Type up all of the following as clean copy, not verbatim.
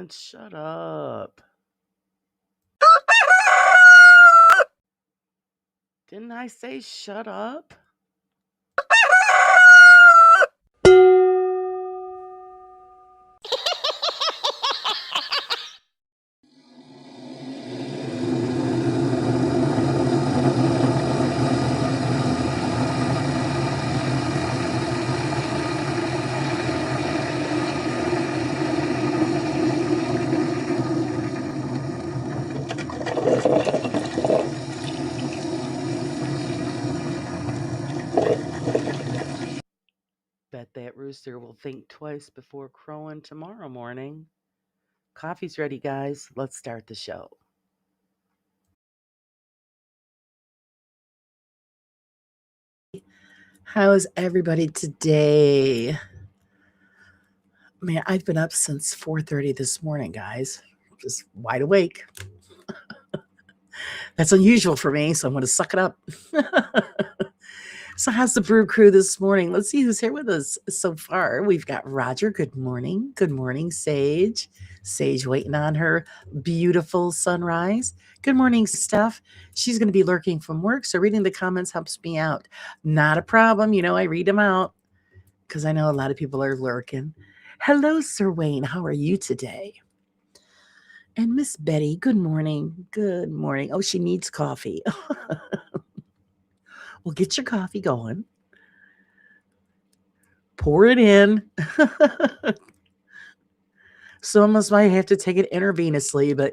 on, shut up. Didn't I say shut up? Bet that rooster will think twice before crowing tomorrow morning. Coffee's ready, guys. Let's start the show. How's everybody today? Man, I've been up since 4:30 this morning, guys. Just wide awake. That's unusual for me, so I'm going to suck it up. So how's the Brew Crew this morning? Let's see who's here with us so far. We've got Roger. Good morning. Good morning, Sage. Sage waiting on her beautiful sunrise. Good morning, Steph. She's going to be lurking from work, so reading the comments helps me out. Not a problem. You know, I read them out because I know a lot of people are lurking. Hello, Sir Wayne. How are you today? And Miss Betty, good morning. Good morning. Oh, she needs coffee. Well, get your coffee going. Pour it in. Some of us might have to take it intravenously, but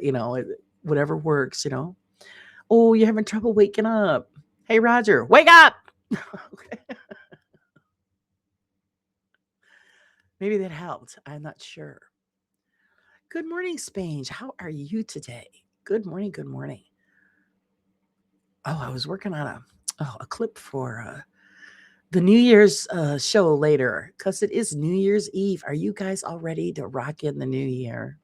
whatever works, Oh, you're having trouble waking up. Hey, Roger, wake up. Maybe that helped. I'm not sure. Good morning, Spange. How are you today? Good morning. Good morning. Oh, I was working on a clip for the New Year's show later because it is New Year's Eve. Are you guys all ready to rock in the new year?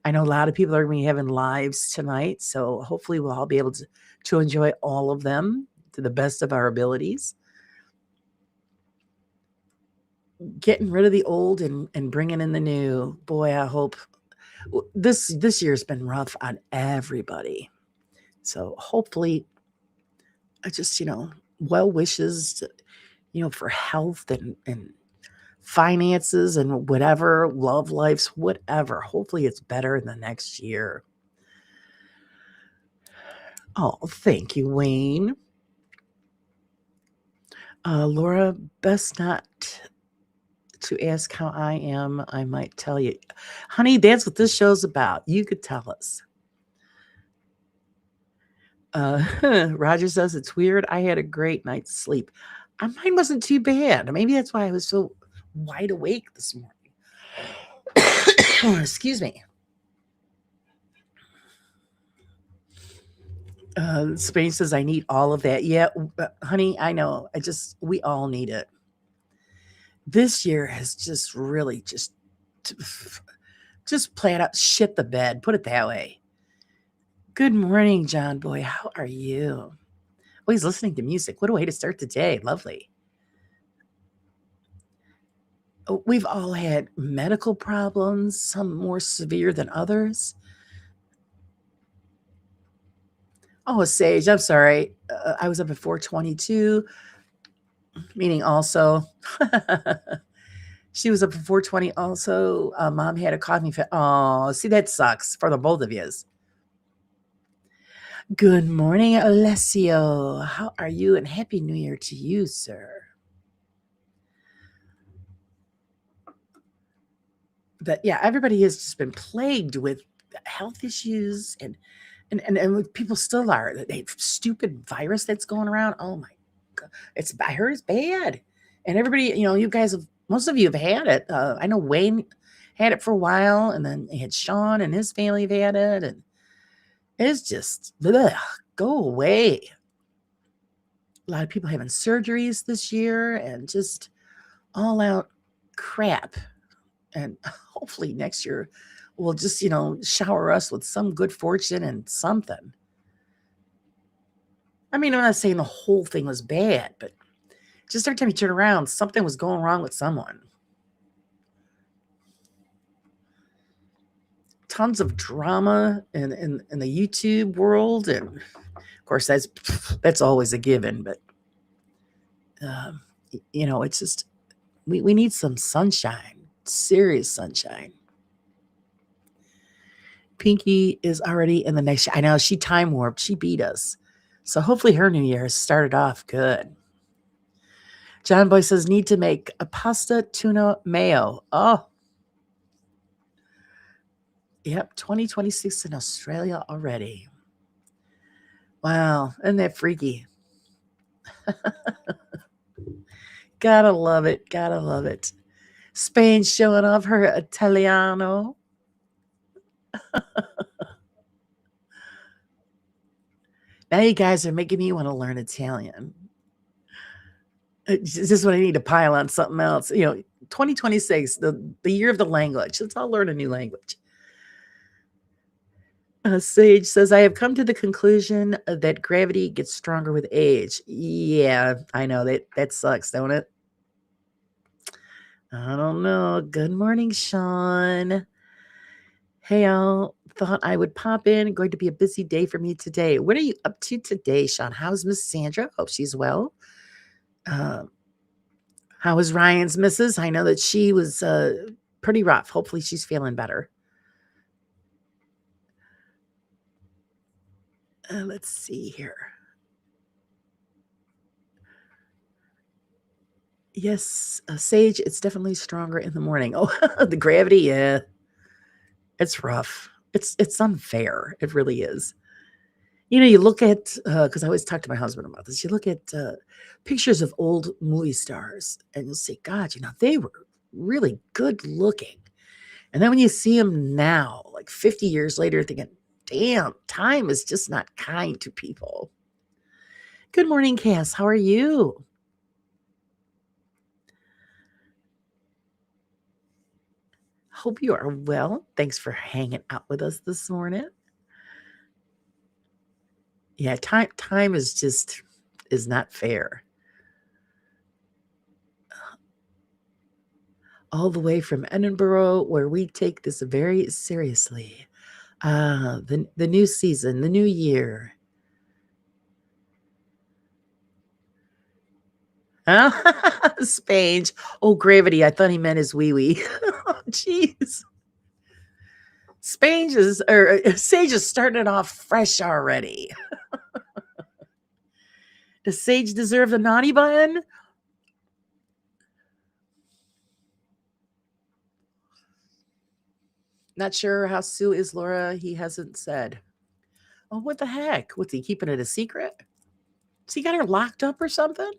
I know a lot of people are going to be having lives tonight, so hopefully we'll all be able to enjoy all of them to the best of our abilities. Getting rid of the old and bringing in the new. Boy, I hope this year's been rough on everybody. So hopefully, I just, well wishes, for health and finances and whatever, love lives, whatever. Hopefully it's better in the next year. Oh, thank you, Wayne. Laura, best not to ask how I am. I might tell you. Honey, that's what this show's about. You could tell us. Roger says it's weird. I had a great night's sleep. Mine wasn't too bad. Maybe that's why I was so wide awake this morning. Excuse me. Spain says I need all of that. Yeah, honey, I know. We all need it. This year has just really just played out, shit the bed. Put it that way. Good morning, John Boy. How are you? Oh, he's listening to music. What a way to start the day. Lovely. We've all had medical problems, some more severe than others. Oh, Sage, I'm sorry. I was up at 4:22, meaning also. She was up at 4:20 also. Mom had a coughing fit. Oh, see, that sucks for the both of yous. Good morning, Alessio. How are you? And Happy New Year to you, sir. But yeah, everybody has just been plagued with health issues and people still are. That stupid virus that's going around. Oh my God. I heard it's bad. And everybody, you guys most of you have had it. I know Wayne had it for a while, and then he had Sean and his family have had it. And it's just, go away. A lot of people having surgeries this year and just all out crap. And hopefully next year will just, shower us with some good fortune and something. I mean, I'm not saying the whole thing was bad, but just every time you turn around, something was going wrong with someone. tons of drama in the YouTube world, and of course that's always a given. But um, it's just we need some sunshine, serious sunshine. Pinky is already in the next. I know she time warped. She beat us. So hopefully her new year has started off good. John Boy says, need to make a pasta tuna mayo. Oh, yep. 2026 in Australia already. Wow. Isn't that freaky? Gotta love it. Gotta love it. Spain showing off her Italiano. Now you guys are making me want to learn Italian. It's just what I need to pile on something else. 2026, the year of the language. Let's all learn a new language. Sage says, I have come to the conclusion that gravity gets stronger with age. Yeah, I know that sucks, don't it? I don't know. Good morning, Sean. Hey, all. Thought I would pop in. Going to be a busy day for me today. What are you up to today, Sean? How's Miss Sandra? Hope she's well. How is Ryan's missus? I know that she was pretty rough. Hopefully she's feeling better. Let's see here. Yes, Sage, it's definitely stronger in the morning. Oh, the gravity, yeah. It's rough. It's unfair. It really is. You look at, because I always talk to my husband about this, you look at pictures of old movie stars and you'll say, God, they were really good looking. And then when you see them now, like 50 years later, thinking, damn, time is just not kind to people. Good morning, Cass. How are you? Hope you are well. Thanks for hanging out with us this morning. Yeah, time is not fair. All the way from Edinburgh, where we take this very seriously. The new season, the new year. Spange. Oh, gravity. I thought he meant his wee wee. Oh, jeez. Sage is starting it off fresh already. Does Sage deserve the naughty button? Not sure how Sue is, Laura. He hasn't said. Oh, what the heck? What's he keeping it a secret? Has he got her locked up or something?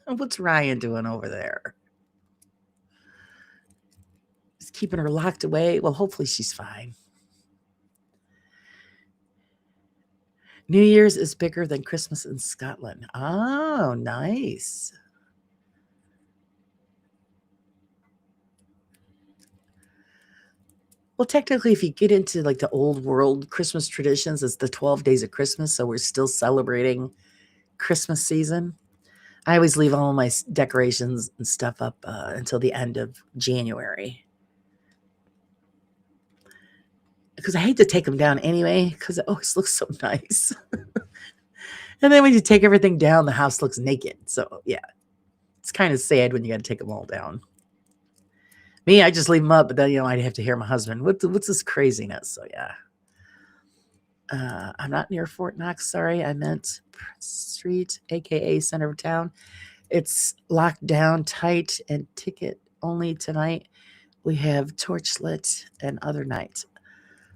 What's Ryan doing over there? He's keeping her locked away. Well, hopefully she's fine. New Year's is bigger than Christmas in Scotland. Oh, nice. Well, technically, if you get into like the old world Christmas traditions, it's the 12 days of Christmas. So we're still celebrating Christmas season. I always leave all my decorations and stuff up until the end of January. Because I hate to take them down anyway, because it always looks so nice. And then when you take everything down, the house looks naked. So, yeah, it's kind of sad when you got to take them all down. Me, I just leave them up, but then, I'd have to hear my husband. What's this craziness? So, yeah. I'm not near Fort Knox. Sorry, I meant Prince Street, a.k.a. center of town. It's locked down tight and ticket only tonight. We have torch lit and other nights.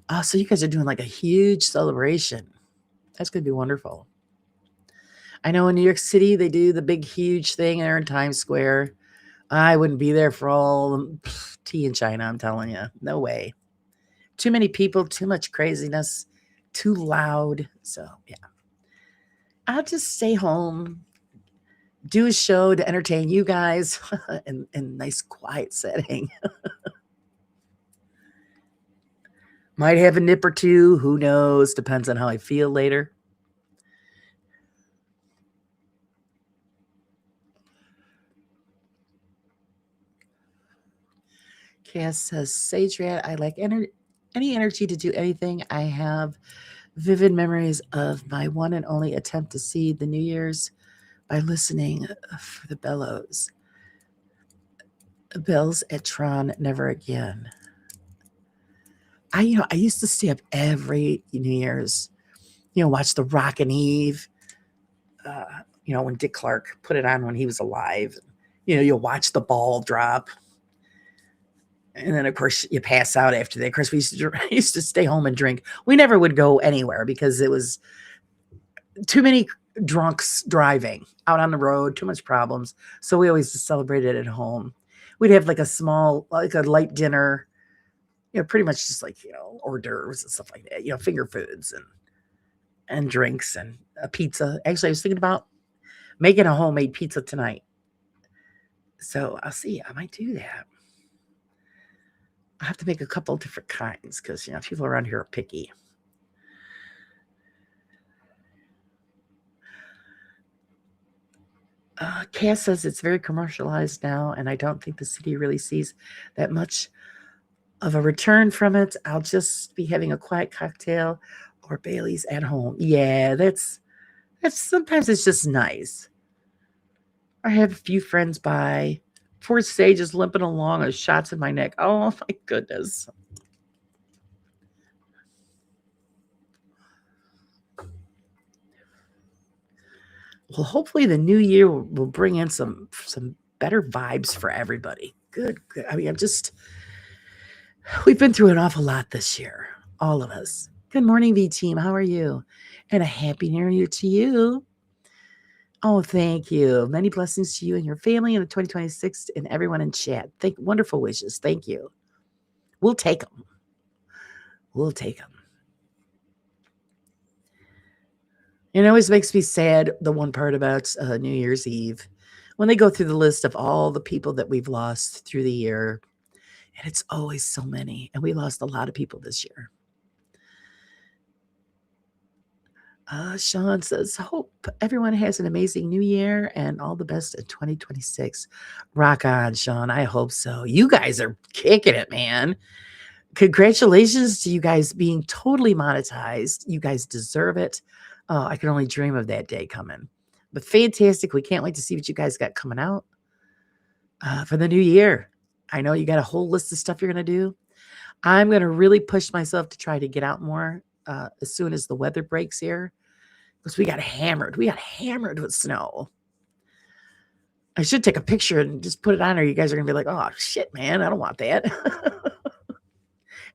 Oh, so you guys are doing like a huge celebration. That's going to be wonderful. I know in New York City, they do the big, huge thing there in Times Square. I wouldn't be there for all the tea in China, I'm telling you. No way. Too many people, too much craziness, too loud. So, yeah. I'll just stay home, do a show to entertain you guys in a nice, quiet setting. Might have a nip or two. Who knows? Depends on how I feel later. Cass says, Sage Rat, I like any energy to do anything. I have vivid memories of my one and only attempt to see the New Year's by listening for the bells at Tron Never Again. I used to stay up every New Year's, watch the Rockin' Eve, uh, when Dick Clark put it on when he was alive. You'll watch the ball drop. And then, of course, you pass out after that. Of course, we used to stay home and drink. We never would go anywhere because it was too many drunks driving out on the road, too much problems. So we always just celebrated at home. We'd have like a light dinner, pretty much just like, hors d'oeuvres and stuff like that, finger foods and drinks and a pizza. Actually, I was thinking about making a homemade pizza tonight. So I'll see. I might do that. I have to make a couple different kinds because, people around here are picky. Cass says it's very commercialized now, and I don't think the city really sees that much of a return from it. I'll just be having a quiet cocktail or Bailey's at home. Yeah, that's sometimes it's just nice. I have a few friends by. Poor Sage is limping along with shots in my neck. Oh my goodness. Well, hopefully the new year will bring in some better vibes for everybody. Good. I mean, we've been through an awful lot this year, all of us. Good morning, V team. How are you? And a happy new year to you. Oh, thank you. Many blessings to you and your family in 2026 and everyone in chat. Wonderful wishes. Thank you. We'll take them. We'll take them. It always makes me sad, the one part about New Year's Eve, when they go through the list of all the people that we've lost through the year. And it's always so many. And we lost a lot of people this year. Sean says, hope everyone has an amazing new year and all the best in 2026. Rock on, Sean. I hope so. You guys are kicking it, man. Congratulations to you guys being totally monetized. You guys deserve it. Oh, I can only dream of that day coming. But fantastic. We can't wait to see what you guys got coming out for the new year. I know you got a whole list of stuff you're going to do. I'm going to really push myself to try to get out more as soon as the weather breaks here. Because we got hammered. We got hammered with snow. I should take a picture and just put it on, or you guys are going to be like, oh, shit, man, I don't want that.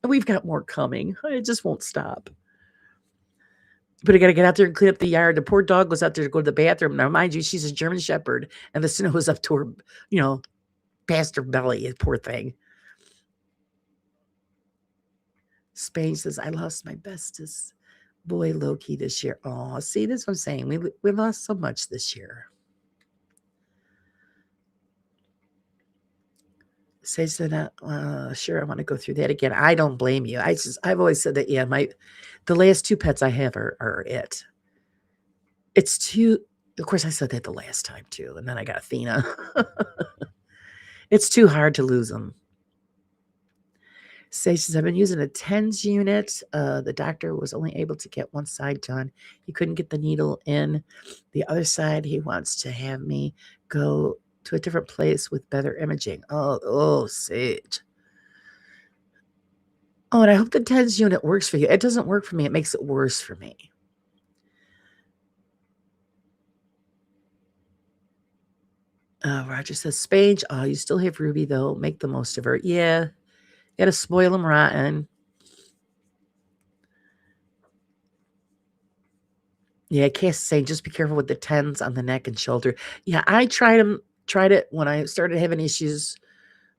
And we've got more coming. It just won't stop. But I got to get out there and clean up the yard. The poor dog goes out there to go to the bathroom. Now, mind you, she's a German Shepherd, and the snow was up to her, past her belly. Poor thing. Spain says, I lost my bestest boy Loki this year. Oh, see, that's what I'm saying. We lost so much this year. Sage said, sure, I want to go through that again. I don't blame you. I've always said that, yeah, the last two pets I have are it. It's too, of course, I said that the last time too, and then I got Athena. It's too hard to lose them. Sage says, I've been using a TENS unit. The doctor was only able to get one side done. He couldn't get the needle in the other side. He wants to have me go to a different place with better imaging. Oh, Sage. Oh, and I hope the TENS unit works for you. It doesn't work for me. It makes it worse for me. Roger says, Spage, you still have Ruby, though. Make the most of her. Yeah. Got to spoil them rotten. Yeah, Cass is saying, just be careful with the TENS on the neck and shoulder. Yeah, I tried it when I started having issues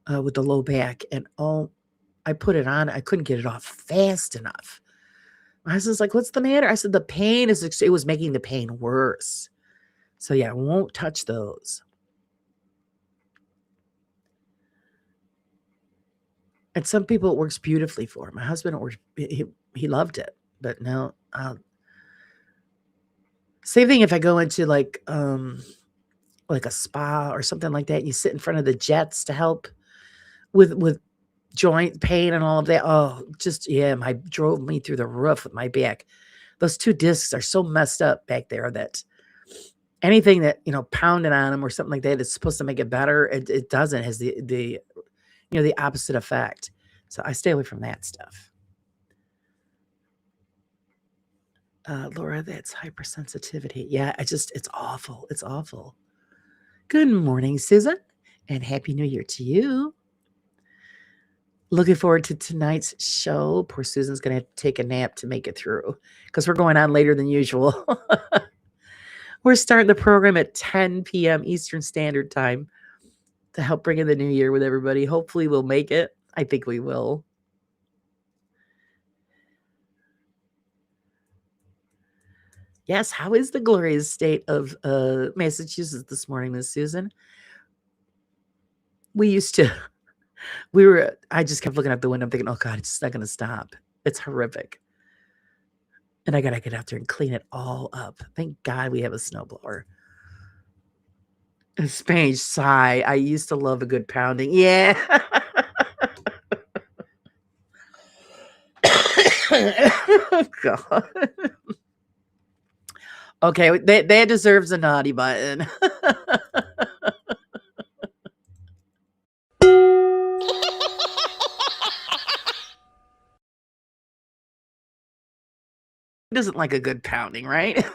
with the low back, and I put it on. I couldn't get it off fast enough. My husband's like, what's the matter? I said, the pain it was making the pain worse. So yeah, I won't touch those. And some people it works beautifully for. My husband, he loved it, but no. Same thing if I go into like a spa or something like that. And you sit in front of the jets to help with joint pain and all of that. Oh, just, yeah, drove me through the roof with my back. Those 2 discs are so messed up back there that anything that, pounding on them or something like that is supposed to make it better. It doesn't. It has the opposite effect. So I stay away from that stuff. Laura, that's hypersensitivity. Yeah, it's awful. It's awful. Good morning, Susan, and Happy New Year to you. Looking forward to tonight's show. Poor Susan's going to have to take a nap to make it through because we're going on later than usual. We're starting the program at 10 p.m. Eastern Standard Time to help bring in the new year with everybody. Hopefully we'll make it. I think we will. Yes, how is the glorious state of Massachusetts this morning, Miss Susan? I just kept looking out the window. I'm thinking, oh God, it's not going to stop. It's horrific. And I got to get out there and clean it all up. Thank God we have a snowblower. Spanish sigh. I used to love a good pounding. Yeah. God. Okay, that deserves a naughty button. Doesn't like a good pounding, right?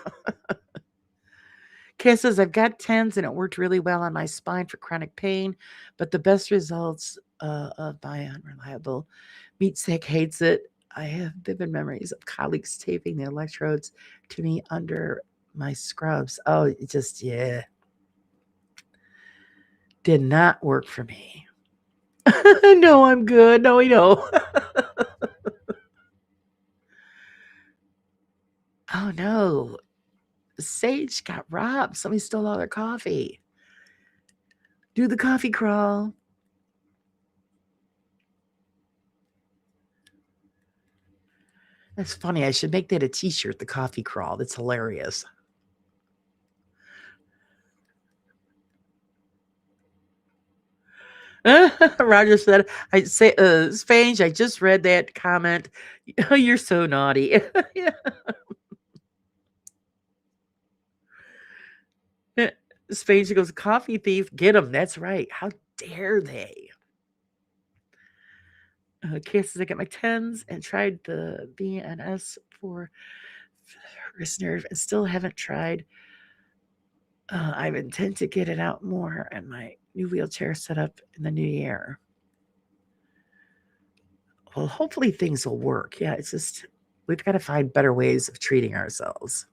Kay says, I've got TENS and it worked really well on my spine for chronic pain, but the best results of my unreliable meat sack hates it. I have vivid memories of colleagues taping the electrodes to me under my scrubs. Oh, it just, yeah. Did not work for me. No, I'm good. No, we know. Oh, no. Sage got robbed. Somebody stole all their coffee. Do the coffee crawl. That's funny. I should make that a t-shirt, the coffee crawl. That's hilarious. Roger said, I say, Spange, I just read that comment. Oh, you're so naughty. Yeah. Spange goes, coffee thief, get him. That's right. How dare they? Cases, I got my TENS and tried the VNS for wrist nerve and still haven't tried. I intend to get it out more and my new wheelchair set up in the new year. Well, hopefully things will work. Yeah, it's just, we've got to find better ways of treating ourselves.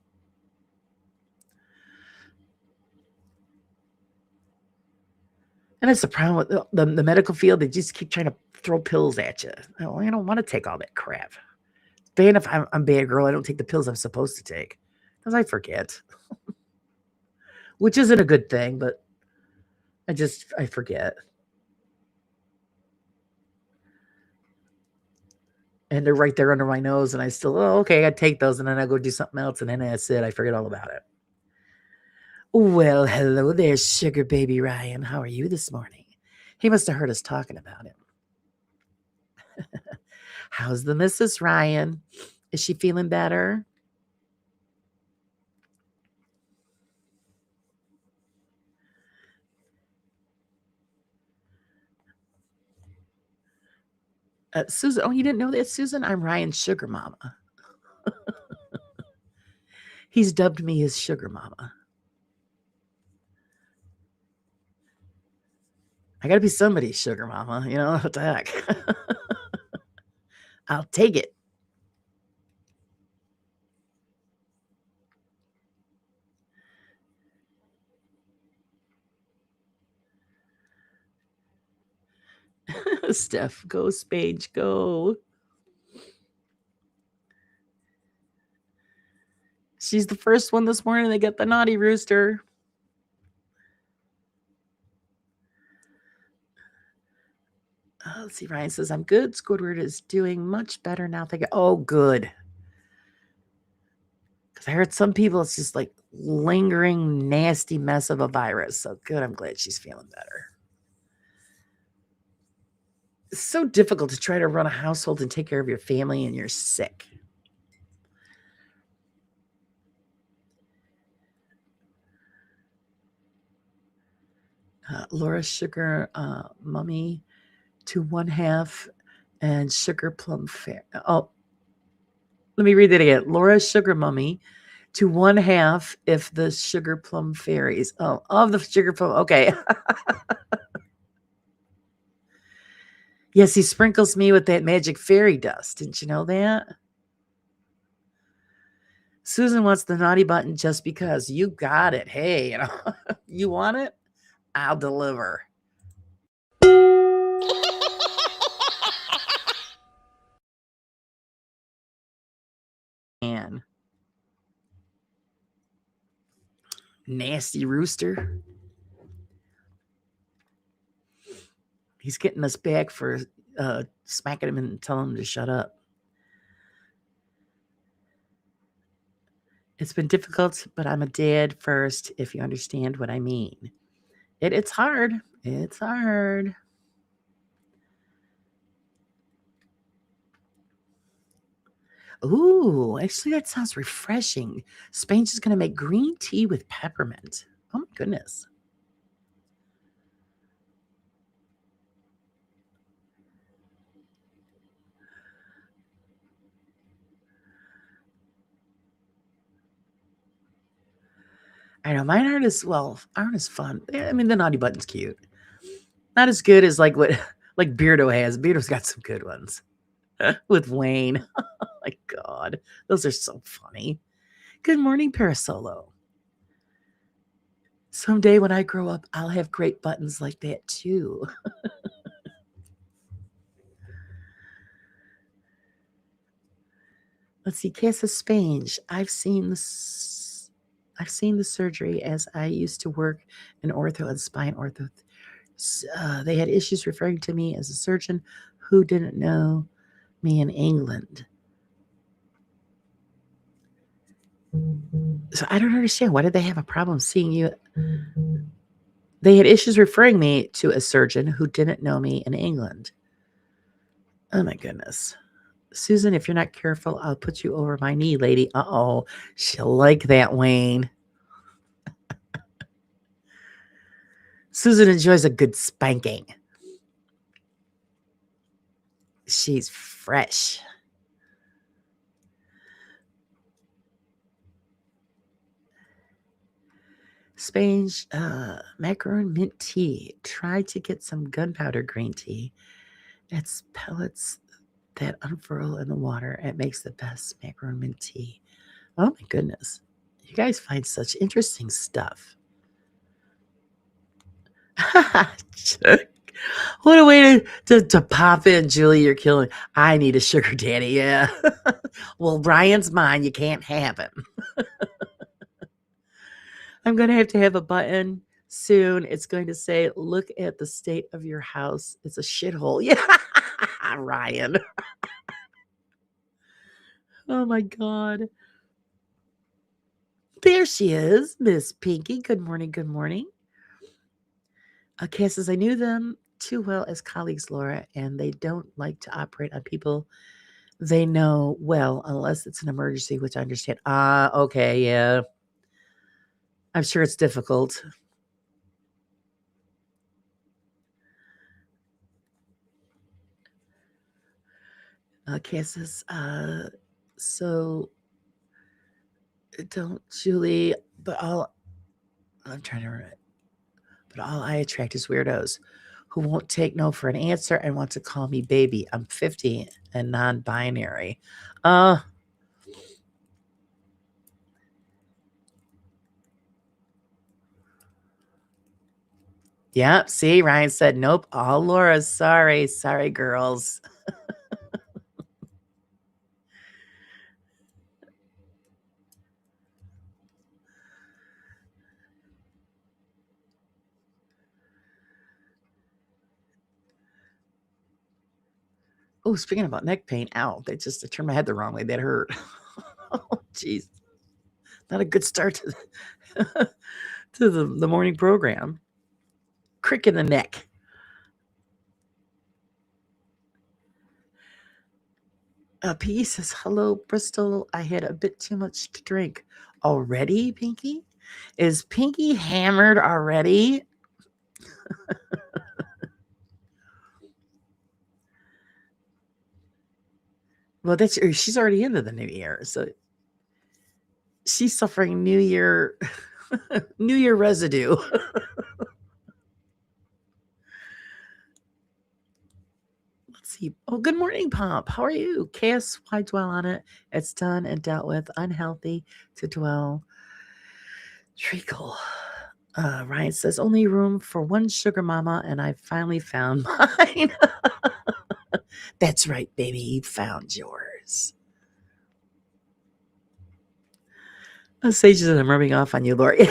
And that's the problem with the medical field. They just keep trying to throw pills at you. I don't want to take all that crap. Bad if I'm bad girl, I don't take the pills I'm supposed to take because I forget. Which isn't a good thing, but I forget. And they're right there under my nose, and I still, okay, I take those, and then I go do something else, and then that's it. I forget all about it. Well, hello there, sugar baby Ryan. How are you this morning? He must have heard us talking about him. How's the Mrs. Ryan? Is she feeling better? Susan, oh, you didn't know that, Susan? I'm Ryan's sugar mama. He's dubbed me his sugar mama. I got to be somebody's sugar mama, what the heck? I'll take it. Steph, go Spage, go. She's the first one this morning to get the naughty rooster. Let's see. Ryan says, I'm good. Squidward is doing much better now. Oh, good. Because I heard some people, it's just like lingering, nasty mess of a virus. So good. I'm glad she's feeling better. It's so difficult to try to run a household and take care of your family and you're sick. Laura Sugar Mummy to 1/2 and Sugar Plum Fair. Oh, let me read that again. Laura Sugar Mummy to 1/2 if the Sugar Plum Fairies. Oh, of the Sugar Plum. Okay. Yes, he sprinkles me with that magic fairy dust. Didn't you know that? Susan wants the naughty button just because. You got it. Hey, you want it? I'll deliver. And nasty rooster. He's getting us back for smacking him and telling him to shut up. It's been difficult, but I'm a dad first, if you understand what I mean. It's hard. It's hard. Ooh, actually, that sounds refreshing. Spain's just going to make green tea with peppermint. Oh, my goodness. I know mine aren't as fun. I mean, the naughty button's cute. Not as good as like what like Beardo has. Beardo's got some good ones with Wayne. Oh my God, those are so funny. Good morning, Parasolo. Someday when I grow up, I'll have great buttons like that too. Let's see, Casa Spange. I've seen the surgery as I used to work in ortho and spine ortho. They had issues referring to me as a surgeon who didn't know me in England. So I don't understand. Why did they have a problem seeing you? They had issues referring me to a surgeon who didn't know me in England. Oh my goodness. Susan, if you're not careful, I'll put you over my knee, lady. Uh-oh. She'll like that, Wayne. Susan enjoys a good spanking. She's fresh. Spain's macaron mint tea. Try to get some gunpowder green tea. It's pellets that unfurl in the water. It makes the best macaron mint tea. Oh my goodness. You guys find such interesting stuff. What a way to pop in, Julie. You're killing. I need a sugar daddy. Yeah. Well, Brian's mine. You can't have him. I'm going to have a button soon. It's going to say, look at the state of your house. It's a shithole. Yeah. Ryan. Oh my God. There she is, Miss Pinky. Good morning. Good morning. Cass says, I knew them too well as colleagues, Laura, and they don't like to operate on people they know well unless it's an emergency, which I understand. Okay, yeah. I'm sure it's difficult. Cass says, so don't, Julie, I'm trying to remember, but all I attract is weirdos who won't take no for an answer and want to call me baby. I'm 50 and non-binary. Yeah, see, Ryan said, nope, all Laura's. Sorry, girls. Oh, speaking about neck pain, ow, I turned my head the wrong way. That hurt. Oh, jeez. Not a good start to to the morning program. Crick in the neck. Piggy says, hello, Bristol. I had a bit too much to drink. Already, Pinky? Is Pinky hammered already? Well, she's already into the new year. So she's suffering New Year New Year residue. Let's see. Oh, good morning, Pomp. How are you? Chaos, why dwell on it? It's done and dealt with. Unhealthy to dwell. Treacle. Ryan says, only room for one sugar mama, and I finally found mine. That's right, baby. You found yours. Sage says, I'm rubbing off on you, Lori.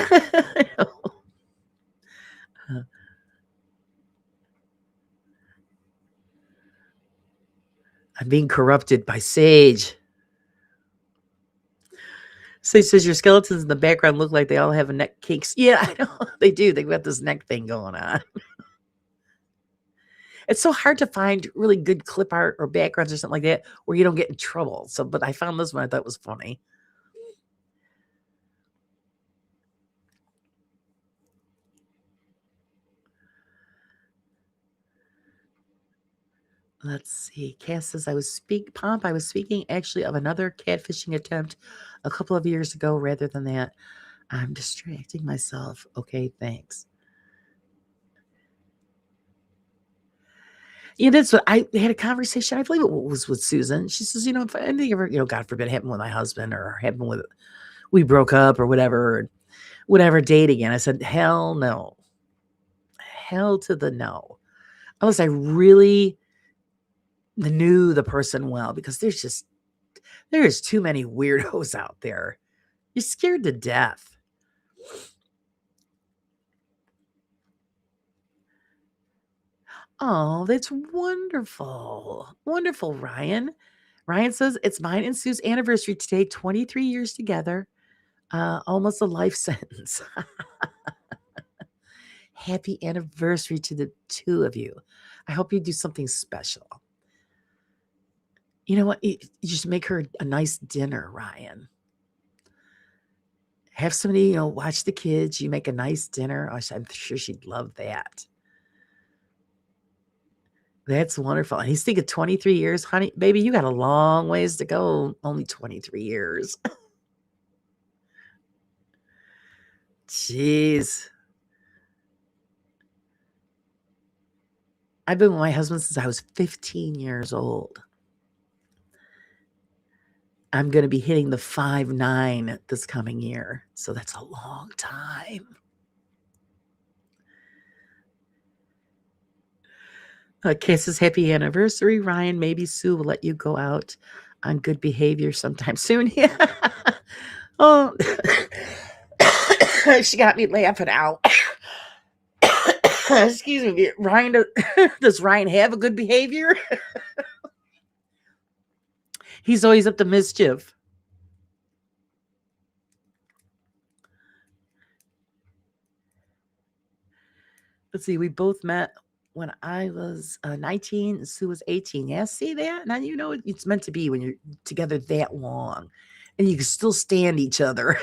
I'm being corrupted by Sage. Sage says your skeletons in the background look like they all have a neck cakes. Yeah, I know. They do. They've got this neck thing going on. It's so hard to find really good clip art or backgrounds or something like that where you don't get in trouble. So, but I found this one I thought was funny. Let's see. Cass says I was speaking actually of another catfishing attempt a couple of years ago rather than that. I'm distracting myself. Okay, thanks. Yeah, that's what I had a conversation. I believe it was with Susan. She says, if anything ever, God forbid, happened with my husband or happened with we broke up or whatever date again. I said, hell no. Hell to the no. Unless I really knew the person well, because there is too many weirdos out there. You're scared to death. Oh, that's wonderful. Wonderful, Ryan. Ryan says, it's mine and Sue's anniversary today, 23 years together. Almost a life sentence. Happy anniversary to the two of you. I hope you do something special. You know what? You just make her a nice dinner, Ryan. Have somebody, watch the kids. You make a nice dinner. I'm sure she'd love that. That's wonderful. And he's thinking 23 years, honey, baby, you got a long ways to go. Only 23 years. Jeez. I've been with my husband since I was 15 years old. I'm going to be hitting the 5'9" this coming year. So that's a long time. Kisses, happy anniversary, Ryan. Maybe Sue will let you go out on good behavior sometime soon. Yeah. Oh, she got me laughing out. Excuse me, Ryan. Does Ryan have a good behavior? He's always up to mischief. Let's see. We both met when I was 19 and Sue was 18. Yeah, see that? Now you know it's meant to be when you're together that long and you can still stand each other.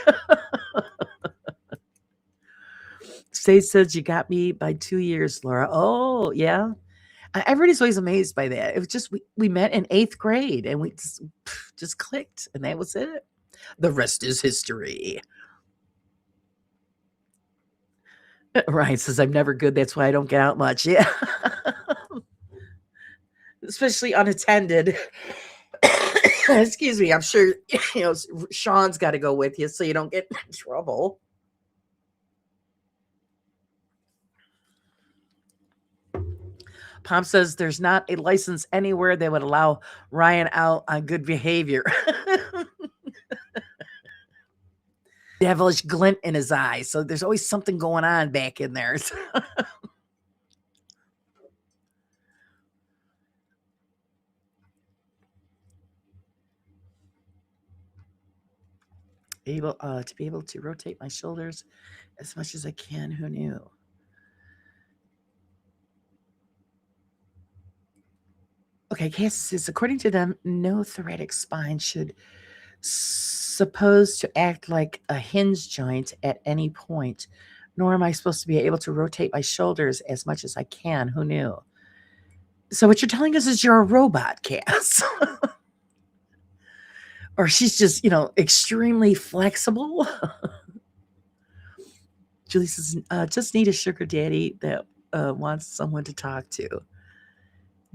Sage says you got me by 2 years, Laura. Oh, yeah. Everybody's always amazed by that. It was just we met in 8th grade and we just clicked and that was it. The rest is history. Ryan says I'm never good. That's why I don't get out much. Yeah. Especially unattended. Excuse me. I'm sure Sean's got to go with you so you don't get in trouble. Pom says there's not a license anywhere that would allow Ryan out on good behavior. Devilish glint in his eyes. So there's always something going on back in there. To be able to rotate my shoulders as much as I can. Who knew? Okay, Cass says, according to them, no thoracic spine should supposed to act like a hinge joint at any point, nor am I supposed to be able to rotate my shoulders as much as I can. Who knew? So what you're telling us is you're a robot, Cass. Or she's just, extremely flexible. Julie says, just need a sugar daddy that wants someone to talk to.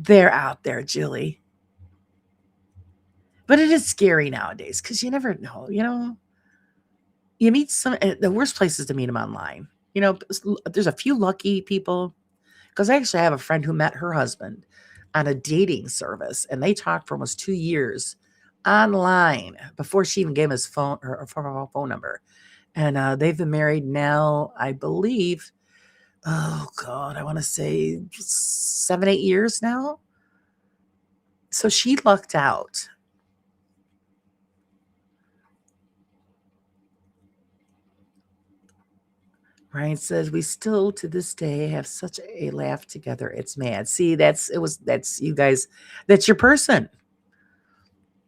They're out there, Julie. But it is scary nowadays because you never know, You meet the worst place is to meet them online. There's a few lucky people because I actually have a friend who met her husband on a dating service and they talked for almost 2 years online before she even gave him his her phone number. And they've been married now, I believe. Oh God, I want to say 7, 8 years now. So she lucked out. Ryan says we still to this day have such a laugh together. It's mad. See, that's you guys. That's your person.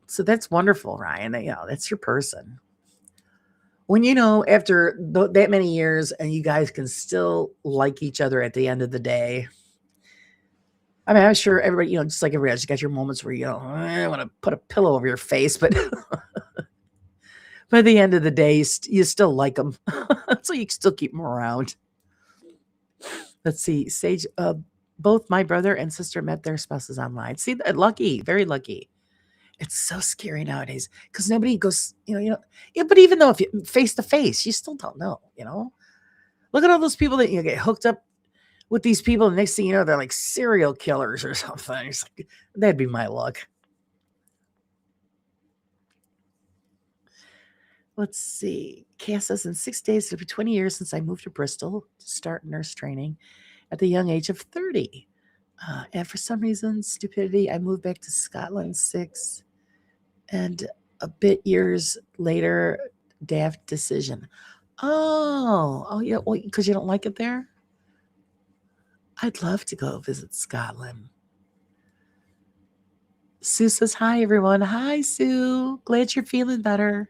So that's wonderful, Ryan. That's your person. When after that many years and you guys can still like each other at the end of the day. I mean, I'm sure everybody, just like everybody else, you got your moments where I want to put a pillow over your face, but by the end of the day, you still like them, so you can still keep them around. Let's see, Sage. Both my brother and sister met their spouses online. See, lucky, very lucky. It's so scary nowadays because nobody goes, Yeah, but even though if you face to face, you still don't know. Look at all those people that get hooked up with these people, and next thing you know, they're like serial killers or something. It's like, that'd be my luck. Let's see. Cass says in 6 days, it'll be 20 years since I moved to Bristol to start nurse training at the young age of 30. And for some reason, stupidity, I moved back to Scotland 6 and a bit years later, daft decision. Oh, yeah. Well, because you don't like it there? I'd love to go visit Scotland. Sue says, hi, everyone. Hi, Sue. Glad you're feeling better.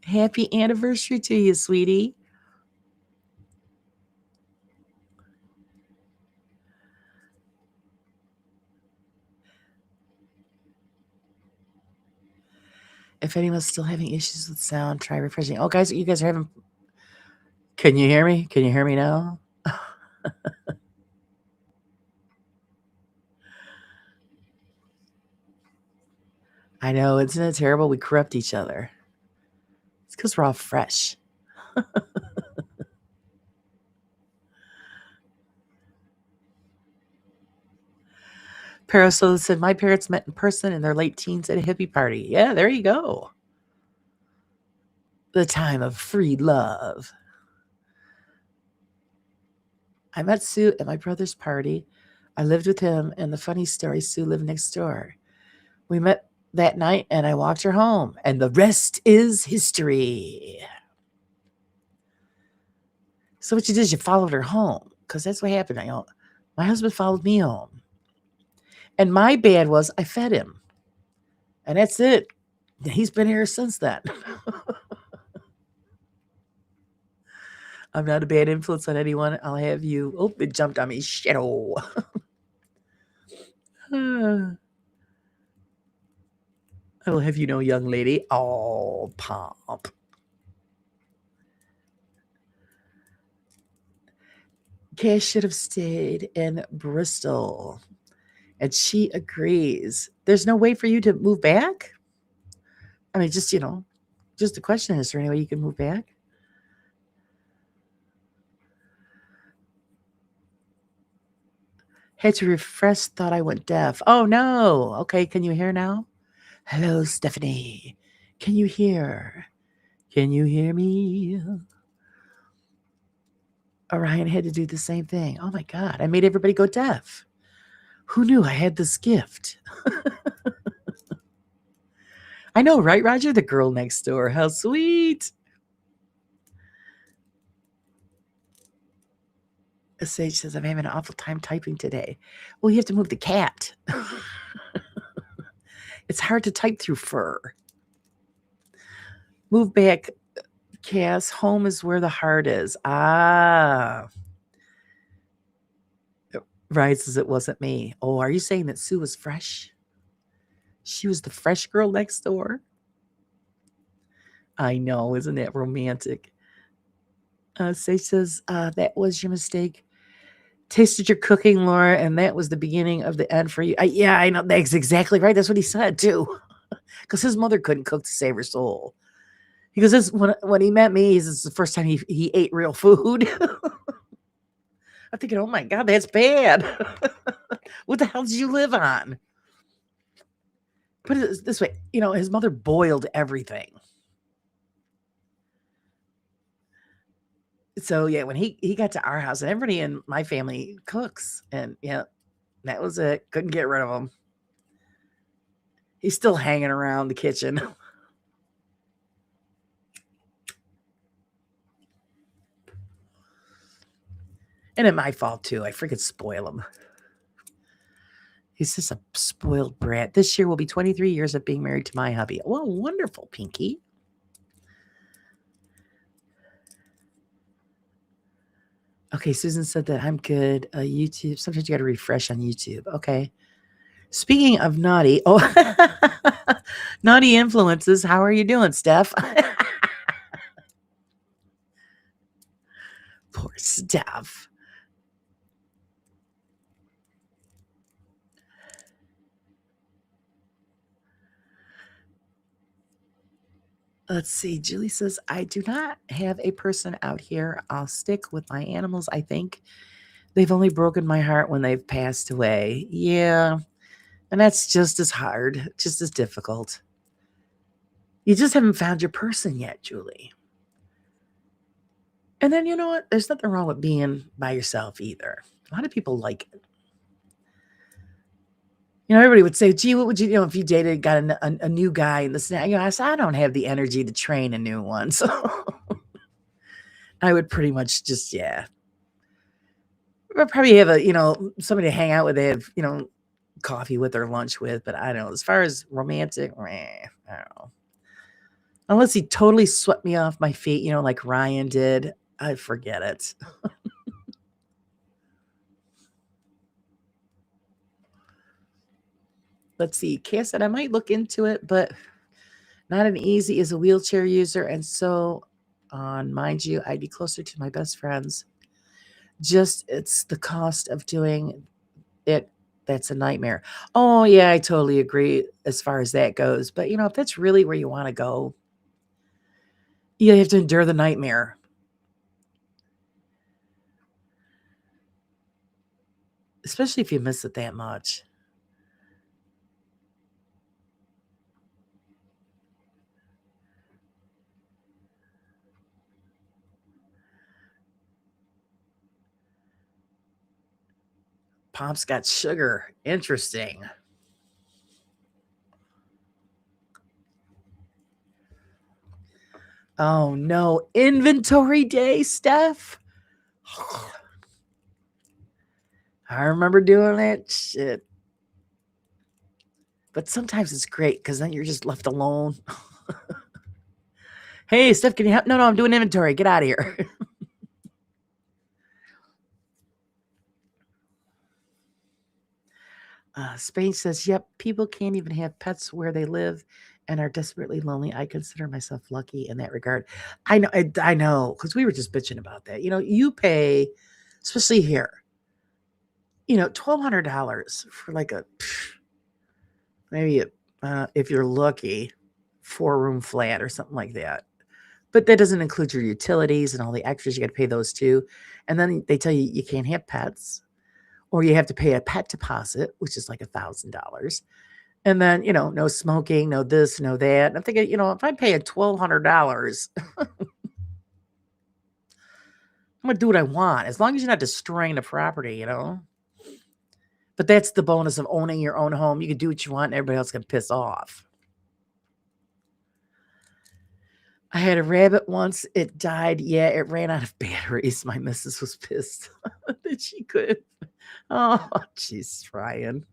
Happy anniversary to you, sweetie. If anyone's still having issues with sound, try refreshing. Oh, guys, you guys are having. Can you hear me? Can you hear me now? I know, isn't it terrible? We corrupt each other. It's because we're all fresh. Parasol said, my parents met in person in their late teens at a hippie party. Yeah, there you go. The time of free love. I met Sue at my brother's party. I lived with him, and the funny story, Sue lived next door. We met that night, and I walked her home, and the rest is history. So what you did is you followed her home, because that's what happened. My husband followed me home. And my bad was I fed him. And that's it. He's been here since then. I'm not a bad influence on anyone. I'll have you. Oh, it jumped on me. Shadow. I will have you know, young lady. Oh, pomp. Cash should have stayed in Bristol. And she agrees. There's no way for you to move back? I mean, just a question. Is there any way you can move back? Had to refresh, thought I went deaf. Oh, no. Okay, can you hear now? Hello, Stephanie. Can you hear? Can you hear me? Orion had to do the same thing. Oh my God, I made everybody go deaf. Who knew I had this gift? I know, right, Roger? The girl next door. How sweet. Sage says, I'm having an awful time typing today. Well, you have to move the cat. It's hard to type through fur. Move back, Cass. Home is where the heart is. Ah. Ryan says it wasn't me. Oh, are you saying that Sue was fresh? She was the fresh girl next door? I know, isn't that romantic? Sage says, that was your mistake. Tasted your cooking, Laura, and that was the beginning of the end for you. Yeah, I know. That's exactly right. That's what he said, too. Because his mother couldn't cook to save her soul. He goes, this, when he met me, this is the first time he ate real food. I'm thinking, oh my God, that's bad. What the hell did you live on? Put it this way, his mother boiled everything. So yeah, when he got to our house, and everybody in my family cooks, and yeah, that was it. Couldn't get rid of him. He's still hanging around the kitchen. And it's my fault too. I freaking spoil him. He's just a spoiled brat. This year will be 23 years of being married to my hubby. Well, wonderful, Pinky. Okay, Susan said that I'm good. YouTube. Sometimes you got to refresh on YouTube. Okay. Speaking of naughty, naughty influences. How are you doing, Steph? Poor Steph. Let's see. Julie says, I do not have a person out here. I'll stick with my animals, I think. They've only broken my heart when they've passed away. Yeah. And that's just as hard, just as difficult. You just haven't found your person yet, Julie. And then, you know what? There's nothing wrong with being by yourself either. A lot of people like it. Everybody would say, gee, what would you, if you dated, got a new guy and this, I said, I don't have the energy to train a new one. So I would pretty much just, yeah. I'd probably have somebody to hang out with, they have, coffee with or lunch with, but I don't know. As far as romantic, I don't know. Unless he totally swept me off my feet, like Ryan did, I forget it. Let's see. Cass said I might look into it, but not an easy as a wheelchair user. And so on, mind you, I'd be closer to my best friends. Just it's the cost of doing it. That's a nightmare. Oh, yeah, I totally agree as far as that goes. But, if that's really where you want to go, you have to endure the nightmare. Especially if you miss it that much. Pop's got sugar. Interesting. Oh, no. Inventory day, Steph? I remember doing that shit. But sometimes it's great because then you're just left alone. Hey, Steph, can you help? No, I'm doing inventory. Get out of here. Spain says, yep, people can't even have pets where they live and are desperately lonely. I consider myself lucky in that regard. I know, because we were just bitching about that. You pay, especially here, $1,200 for like maybe if you're lucky, 4-room flat or something like that. But that doesn't include your utilities and all the extras. You got to pay those too. And then they tell you can't have pets, or you have to pay a pet deposit, which is like $1,000. And then, no smoking, no this, no that. And I'm thinking, if I pay $1,200, I'm going to do what I want, as long as you're not destroying the property, But that's the bonus of owning your own home. You can do what you want and everybody else can piss off. I had a rabbit once. It died. Yeah, it ran out of batteries. My missus was pissed that she could. Oh, jeez, Ryan.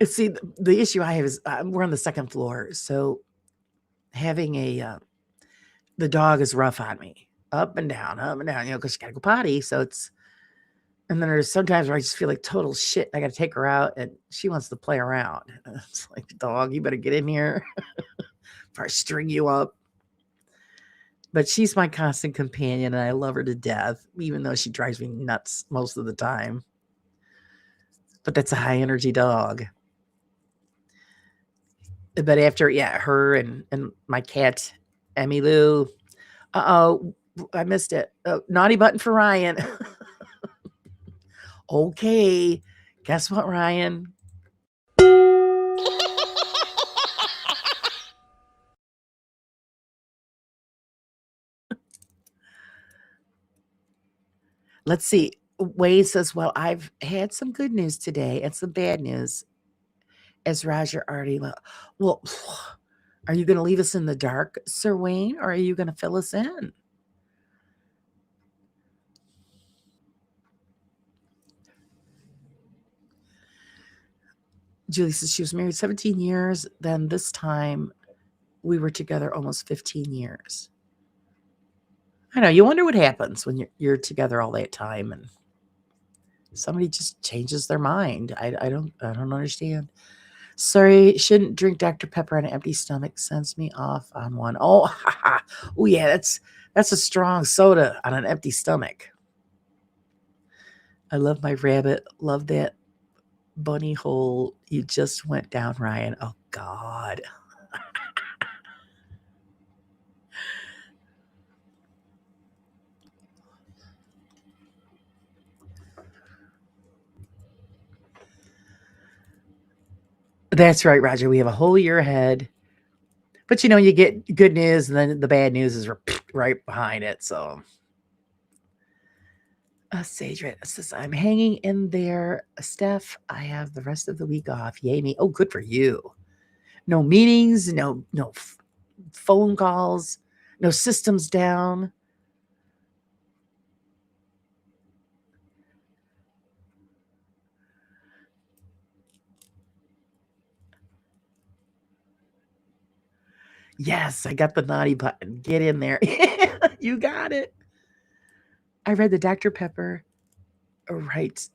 See, the issue I have is we're on the second floor, so having the dog is rough on me, up and down, because she gotta go potty. So it's, and then there's sometimes where I just feel like total shit. I gotta take her out, and she wants to play around. It's like, dog, you better get in here before I string you up. But she's my constant companion, and I love her to death, even though she drives me nuts most of the time. But that's a high energy dog. But after, yeah, her and my cat, Emmy Lou. Uh-oh, I missed it. Oh, naughty button for Ryan. Okay. Guess what, Ryan? Let's see. Wade says, well, I've had some good news today and some bad news. As Roger already well, are you going to leave us in the dark, Sir Wayne, or are you going to fill us in? Julie says she was married 17 years. Then this time we were together almost 15 years. I know. You wonder what happens when you're together all that time and somebody just changes their mind. I don't understand. Sorry, shouldn't drink Dr. Pepper on an empty stomach. Sends me off on one. Oh, oh yeah, that's a strong soda on an empty stomach. I love my rabbit. Love that bunny hole you just went down, Ryan. Oh God. That's right, Roger. We have a whole year ahead. But you get good news and then the bad news is right behind it. So Sage Red says, I'm hanging in there. Steph, I have the rest of the week off. Yay me. Oh, good for you. No meetings, no phone calls, no systems down. Yes, I got the naughty button. Get in there. You got it. I read the Dr. Pepper right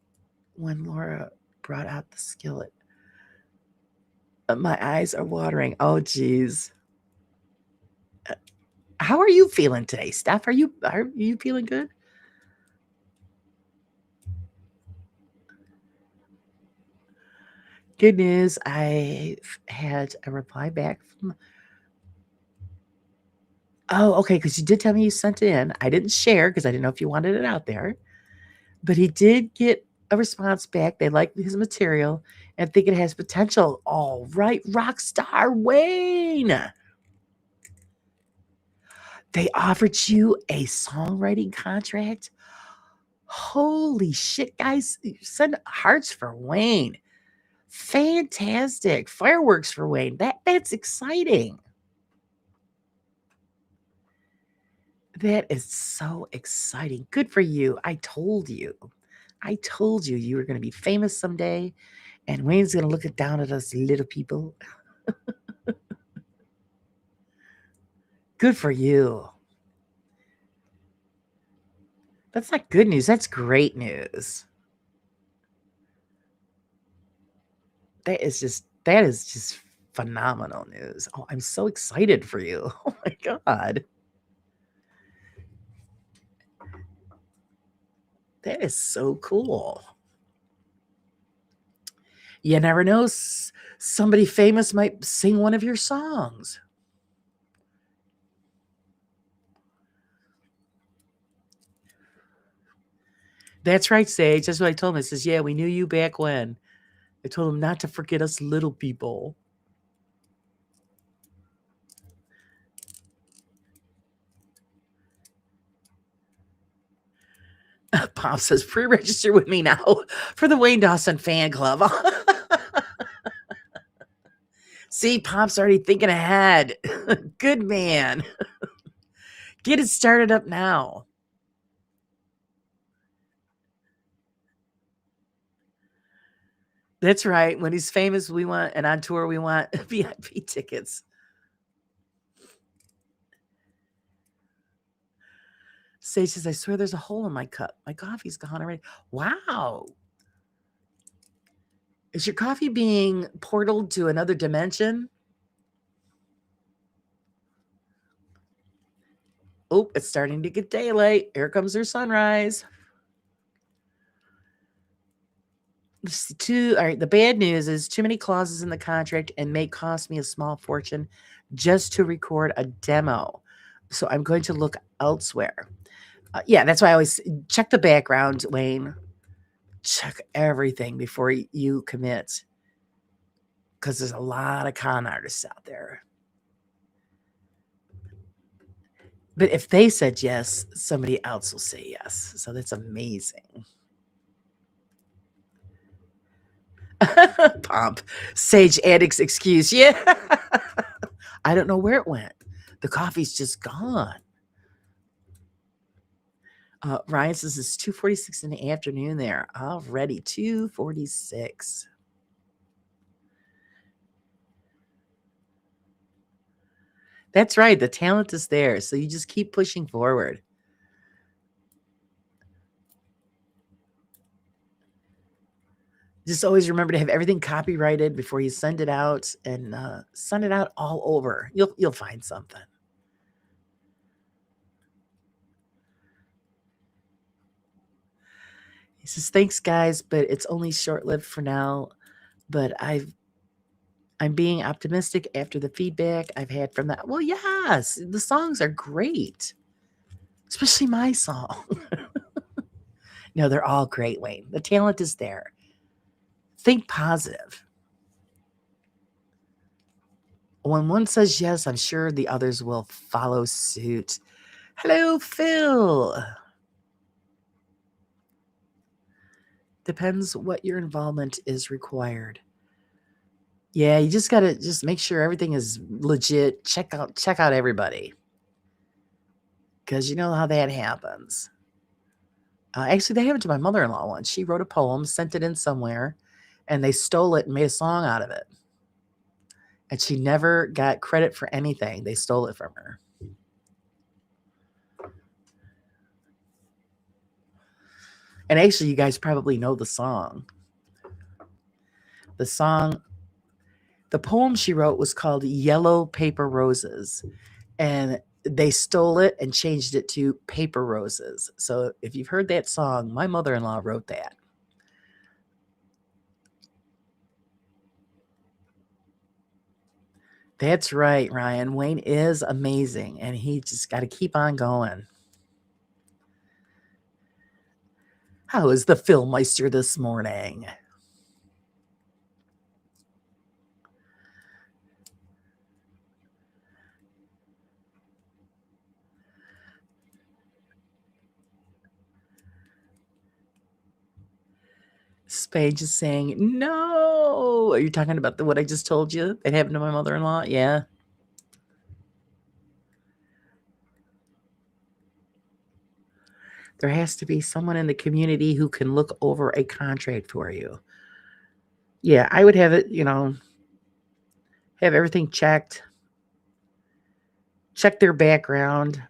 when Laura brought out the skillet. My eyes are watering. Oh, geez. How are you feeling today, Steph? Are you feeling good? Good news. I had a reply back from. Oh, okay. Because you did tell me you sent it in. I didn't share because I didn't know if you wanted it out there. But he did get a response back. They like his material and think it has potential. All right, rock star Wayne. They offered you a songwriting contract. Holy shit, guys. Send hearts for Wayne. Fantastic. Fireworks for Wayne. That's exciting. That is so exciting. Good for you. I told you. You were going to be famous someday, and Wayne's going to look down at us little people. Good for you. That's not good news. That's great news. That is just phenomenal news. Oh, I'm so excited for you. Oh my God. That is so cool. You never know. Somebody famous might sing one of your songs. That's right, Sage. That's what I told him. I says, yeah, we knew you back when. I told him not to forget us little people. Pop says, pre-register with me now for the Wayne Dawson fan club. See, Pop's already thinking ahead. Good man. Get it started up now. That's right. When he's famous, we want, and on tour, we want VIP tickets. Sage says, I swear there's a hole in my cup. My coffee's gone already. Wow. Is your coffee being portaled to another dimension? Oh, it's starting to get daylight. Here comes their sunrise. All right. The bad news is too many clauses in the contract and may cost me a small fortune just to record a demo. So I'm going to look elsewhere. Yeah, that's why I always check the background, Wayne. Check everything before you commit, because there's a lot of con artists out there. But if they said yes, somebody else will say yes. So that's amazing. Pomp. Sage Addict's excuse. Yeah. I don't know where it went. The coffee's just gone. Ryan says it's 2:46 in the afternoon there. Already 2:46. That's right. The talent is there. So you just keep pushing forward. Just always remember to have everything copyrighted before you send it out, and send it out all over. You'll find something. He says, thanks, guys, but it's only short-lived for now. But I'm being optimistic after the feedback I've had from that. Well, yes, the songs are great, especially my song. No, they're all great, Wayne. The talent is there. Think positive. When one says yes, I'm sure the others will follow suit. Hello, Phil. Depends what your involvement is required. Yeah, you just gotta just make sure everything is legit. Check out everybody, because you know how that happens. Actually, that happened to my mother-in-law once. She wrote a poem, sent it in somewhere, and they stole it and made a song out of it. And she never got credit for anything. They stole it from her. And actually, you guys probably know the song. The poem she wrote was called Yellow Paper Roses. And they stole it and changed it to Paper Roses. So if you've heard that song, my mother-in-law wrote that. That's right, Ryan. Wayne is amazing, and he just got to keep on going. How is the Filmmeister this morning? Spage is saying, no. Are you talking about what I just told you that happened to my mother-in-law? Yeah. There has to be someone in the community who can look over a contract for you. Yeah, I would have it, have everything checked, check their background.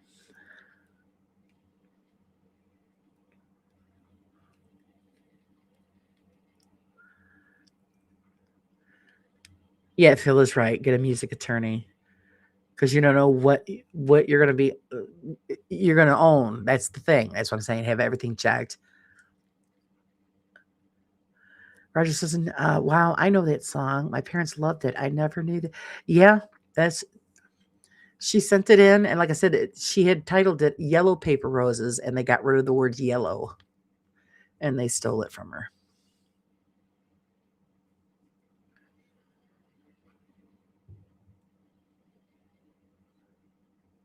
Yeah, Phil is right. Get a music attorney, because you don't know what you're going to be, you're going to own. That's the thing. That's what I'm saying. Have everything checked. Roger says, wow, I know that song. My parents loved it. I never knew that. Yeah, she sent it in. And like I said, she had titled it Yellow Paper Roses, and they got rid of the word yellow and they stole it from her.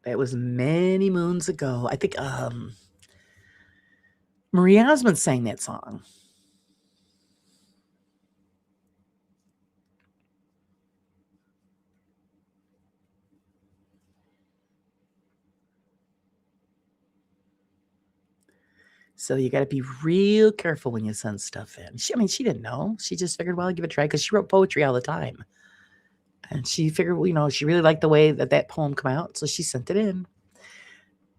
That was many moons ago. I think Marie Osmond sang that song. So you got to be real careful when you send stuff in. She didn't know. She just figured, well, I'll give it a try because she wrote poetry all the time. And she figured, well, she really liked the way that poem come out. So she sent it in.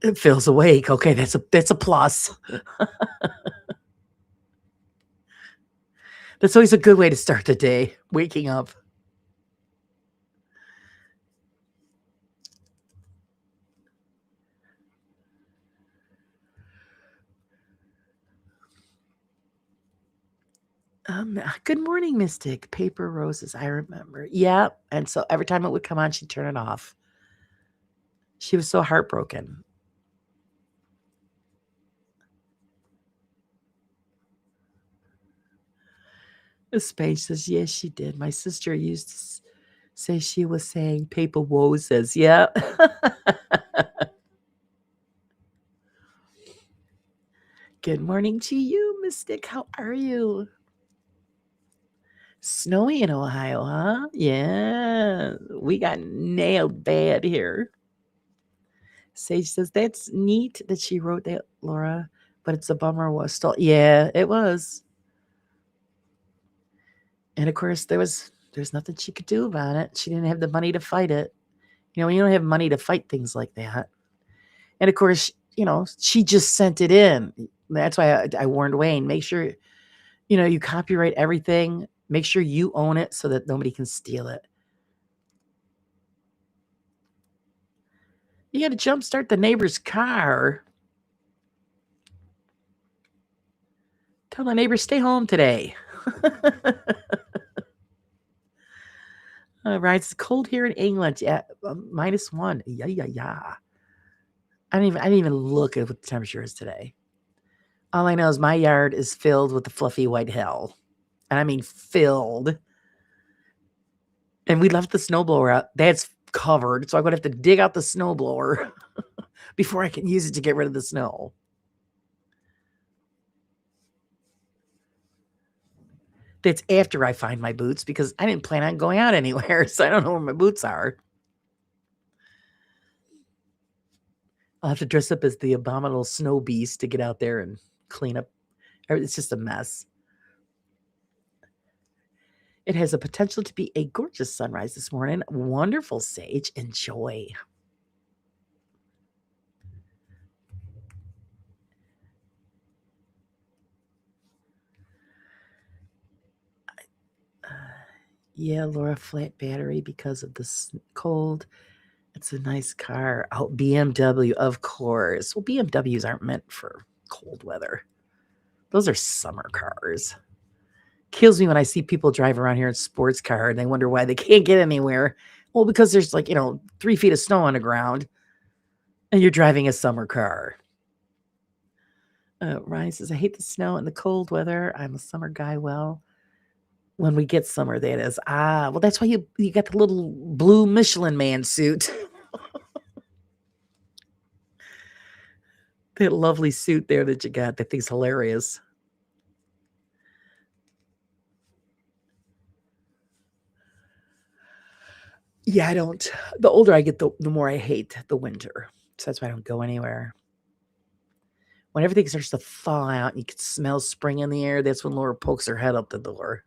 It feels awake. Okay, that's a plus. That's always a good way to start the day, waking up. Good morning, Mystic. Paper roses, I remember. Yeah, and so every time it would come on, she'd turn it off. She was so heartbroken. This page says, yes, she did. My sister used to say she was saying paper roses. Yeah. Good morning to you, Mystic. How are you? Snowy in Ohio, huh? Yeah. We got nailed bad here. Sage says, that's neat that she wrote that, Laura, but it's a bummer was still. Yeah, it was. And of course, there's nothing she could do about it. She didn't have the money to fight it. When you don't have money to fight things like that. And of course, she just sent it in. That's why I warned Wayne, make sure, you copyright everything. Make sure you own it so that nobody can steal it. You got to jumpstart the neighbor's car. Tell the neighbor, stay home today. Right, it's cold here in England. Yeah, -1. Yeah. I didn't even look at what the temperature is today. All I know is my yard is filled with the fluffy white hell. And I mean filled. And we left the snowblower out. That's covered. So I'm going to have to dig out the snowblower before I can use it to get rid of the snow. That's after I find my boots because I didn't plan on going out anywhere. So I don't know where my boots are. I'll have to dress up as the abominable snow beast to get out there and clean up. It's just a mess. It has a potential to be a gorgeous sunrise this morning. Wonderful, Sage. Enjoy. Yeah, Laura, flat battery because of the cold. It's a nice car. Oh, BMW, of course. Well, BMWs aren't meant for cold weather. Those are summer cars. Kills me when I see people drive around here in sports car and they wonder why they can't get anywhere. Well, because there's 3 feet of snow on the ground and you're driving a summer car. Ryan says, I hate the snow and the cold weather. I'm a summer guy. Well, when we get summer, that is. Well, that's why you got the little blue Michelin Man suit. That lovely suit there that you got. That thing's hilarious. Yeah, I don't. The older I get, the more I hate the winter. So that's why I don't go anywhere. When everything starts to thaw out and you can smell spring in the air, that's when Laura pokes her head up the door.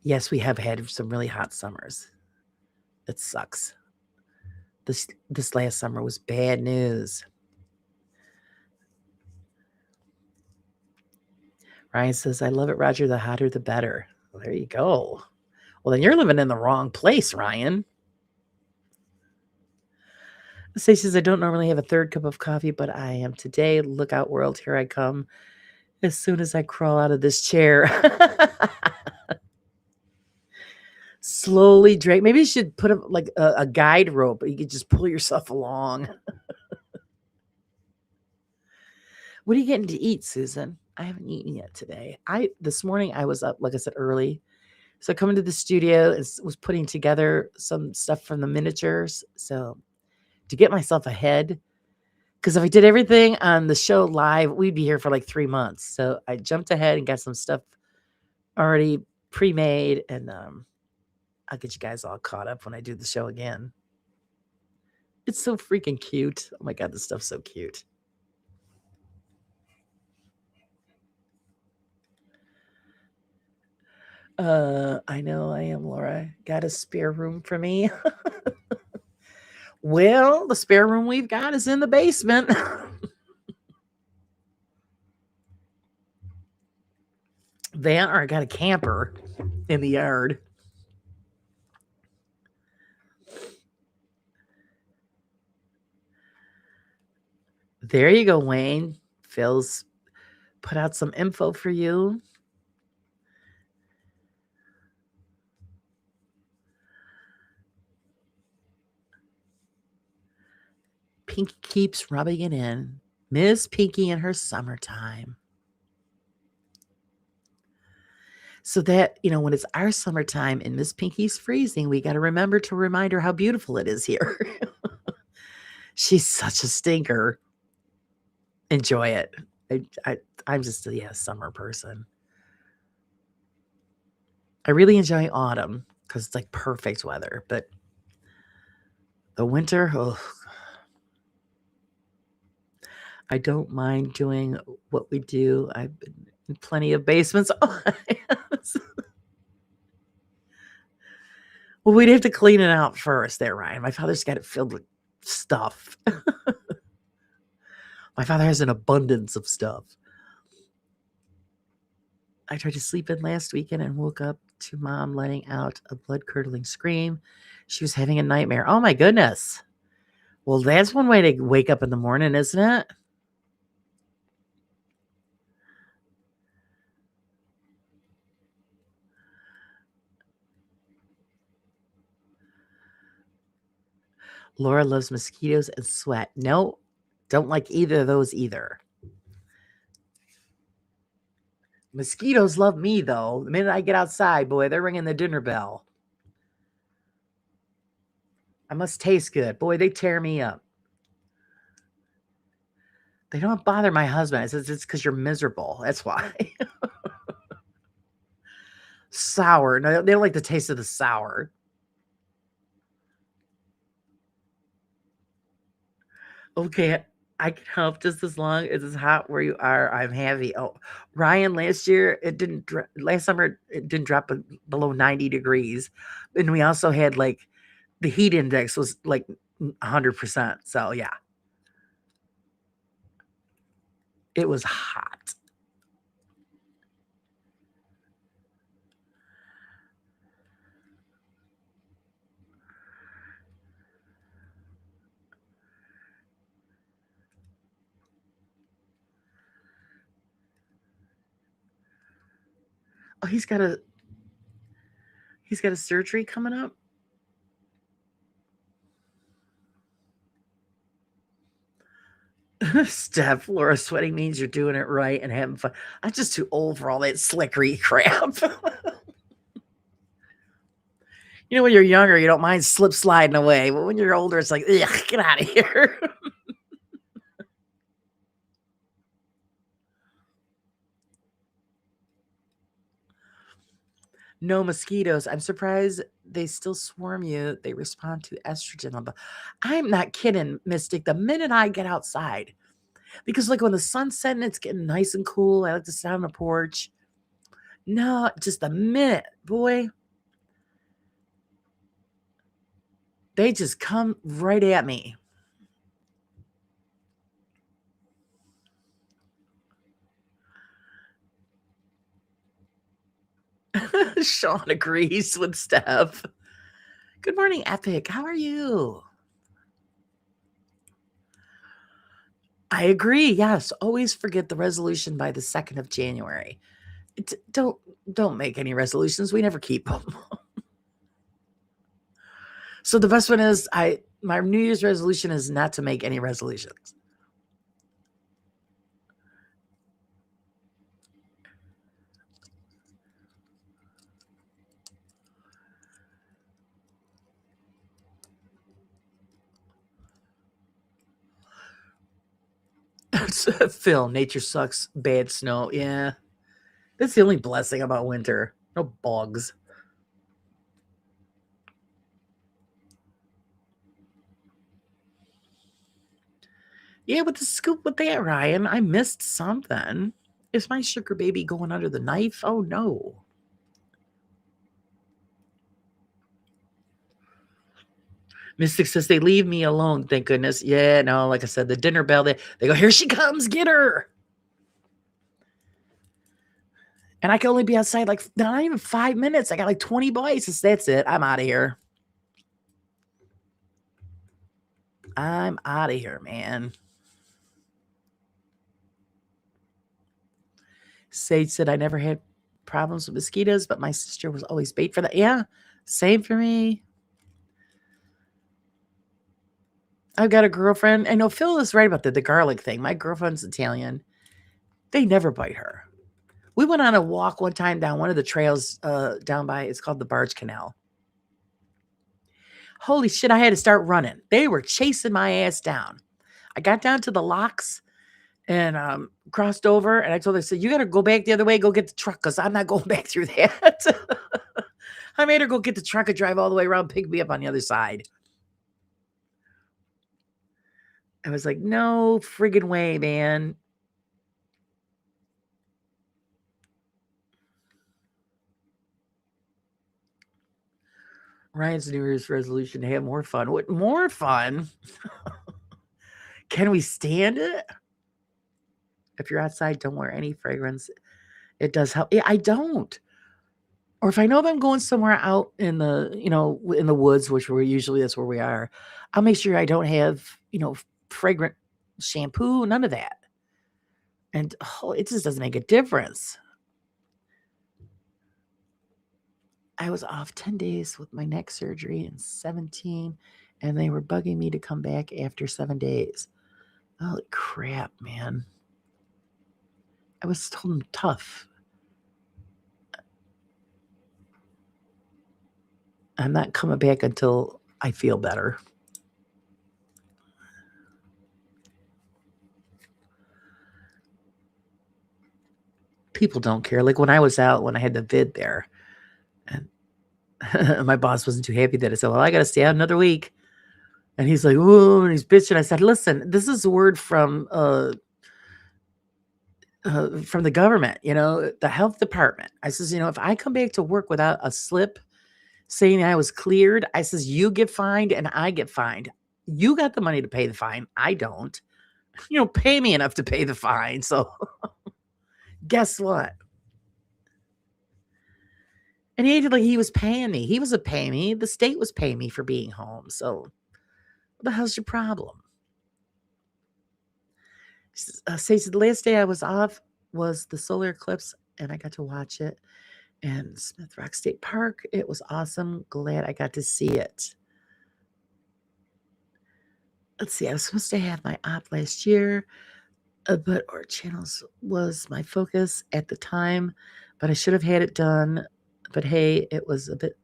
Yes, we have had some really hot summers. It sucks. This last summer was bad news. Ryan says, I love it, Roger. The hotter, the better. Well, there you go. Well, then you're living in the wrong place, Ryan. Say says, I don't normally have a third cup of coffee, but I am today. Look out, world. Here I come. As soon as I crawl out of this chair. Slowly drag. Maybe you should put a guide rope. You could just pull yourself along. What are you getting to eat, Susan? I haven't eaten yet today. This morning I was up, like I said, early. So I come into the studio and was putting together some stuff from the miniatures. So to get myself ahead, because if I did everything on the show live, we'd be here for like 3 months. So I jumped ahead and got some stuff already pre-made, and I'll get you guys all caught up when I do the show again. It's so freaking cute. Oh my God, this stuff's so cute. I know I am, Laura. Got a spare room for me? Well, the spare room we've got is in the basement. That or I got a camper in the yard. There you go, Wayne. Phil's put out some info for you. Pinky keeps rubbing it in. Miss Pinky in her summertime. So that, when it's our summertime and Miss Pinky's freezing, we got to remember to remind her how beautiful it is here. She's such a stinker. Enjoy it. I'm just a summer person. I really enjoy autumn because it's like perfect weather, but the winter, oh, I don't mind doing what we do. I've been in plenty of basements. Well, we'd have to clean it out first there, Ryan. My father's got it filled with stuff. My father has an abundance of stuff. I tried to sleep in last weekend and woke up to mom letting out a blood-curdling scream. She was having a nightmare. Oh, my goodness. Well, that's one way to wake up in the morning, isn't it? Laura loves mosquitoes and sweat. No, don't like either of those either. Mosquitoes love me, though. The minute I get outside, boy, they're ringing the dinner bell. I must taste good. Boy, they tear me up. They don't bother my husband. It says it's because you're miserable. That's why. Sour. No, they don't like the taste of the sour. Okay, I can help just as long as it's hot where you are. I'm happy. Oh, Ryan, last year it didn't. Last summer it didn't drop below 90 degrees, and we also had like the heat index was like 100%. So yeah, it was hot. Oh, he's got a surgery coming up. Steph, Laura, sweating means you're doing it right and having fun. I'm just too old for all that slickery crap. When you're younger, you don't mind slip sliding away, but when you're older, it's like, ugh, get out of here. No mosquitoes. I'm surprised they still swarm you. They respond to estrogen. I'm not kidding, Mystic. The minute I get outside, because like when the sun's setting, it's getting nice and cool. I like to sit on the porch. No, just the minute, boy, they just come right at me. Sean agrees with Steph. Good morning, Epic. How are you? I agree. Yes, always forget the resolution by the 2nd of January. Don't make any resolutions. We never keep them. So the best one is my New Year's resolution is not to make any resolutions. Phil, nature sucks. Bad snow. Yeah. That's the only blessing about winter. No bugs. Yeah, with the scoop with that, Ryan, I missed something. Is my sugar baby going under the knife? Oh no. Mystic says they leave me alone, thank goodness. Yeah, no, like I said, the dinner bell, they go, here she comes, get her. And I can only be outside like not even 5 minutes. I got like 20 bites. That's it. I'm out of here. I'm out of here, man. Sage said I never had problems with mosquitoes, but my sister was always bait for that. Yeah, same for me. I've got a girlfriend. I know Phil is right about the garlic thing. My girlfriend's Italian. They never bite her. We went on a walk one time down one of the trails down by, it's called the Barge Canal. Holy shit, I had to start running. They were chasing my ass down. I got down to the locks and crossed over, and I told her, I said, you got to go back the other way, go get the truck, because I'm not going back through that. I made her go get the truck and drive all the way around, pick me up on the other side. I was like, no friggin' way, man. Ryan's New Year's resolution to have more fun. What more fun? Can we stand it? If you're outside, don't wear any fragrance. It does help. Yeah, I don't. Or if I know that I'm going somewhere out in the, in the woods, which we're usually that's where we are, I'll make sure I don't have, fragrant shampoo, none of that. And it just doesn't make a difference. I was off 10 days with my neck surgery in 17, and they were bugging me to come back after 7 days. Holy crap, man. I was told them tough. I'm not coming back until I feel better. People don't care. Like when I was out, when I had the vid there, and my boss wasn't too happy that I said, well, I got to stay out another week. And he's like, oh, and he's bitching. I said, listen, this is a word from the government, the health department. I says, if I come back to work without a slip saying I was cleared, I says, you get fined and I get fined. You got the money to pay the fine. I don't. You don't pay me enough to pay the fine. So guess what? And he acted like he was paying me. He wasn't paying me. The state was paying me for being home. So what the hell's your problem? Says the last day I was off was the solar eclipse, and I got to watch it in Smith Rock State Park. It was awesome. Glad I got to see it. Let's see. I was supposed to have my op last year, but our channels was my focus at the time. But I should have had it done. But hey, it was a bit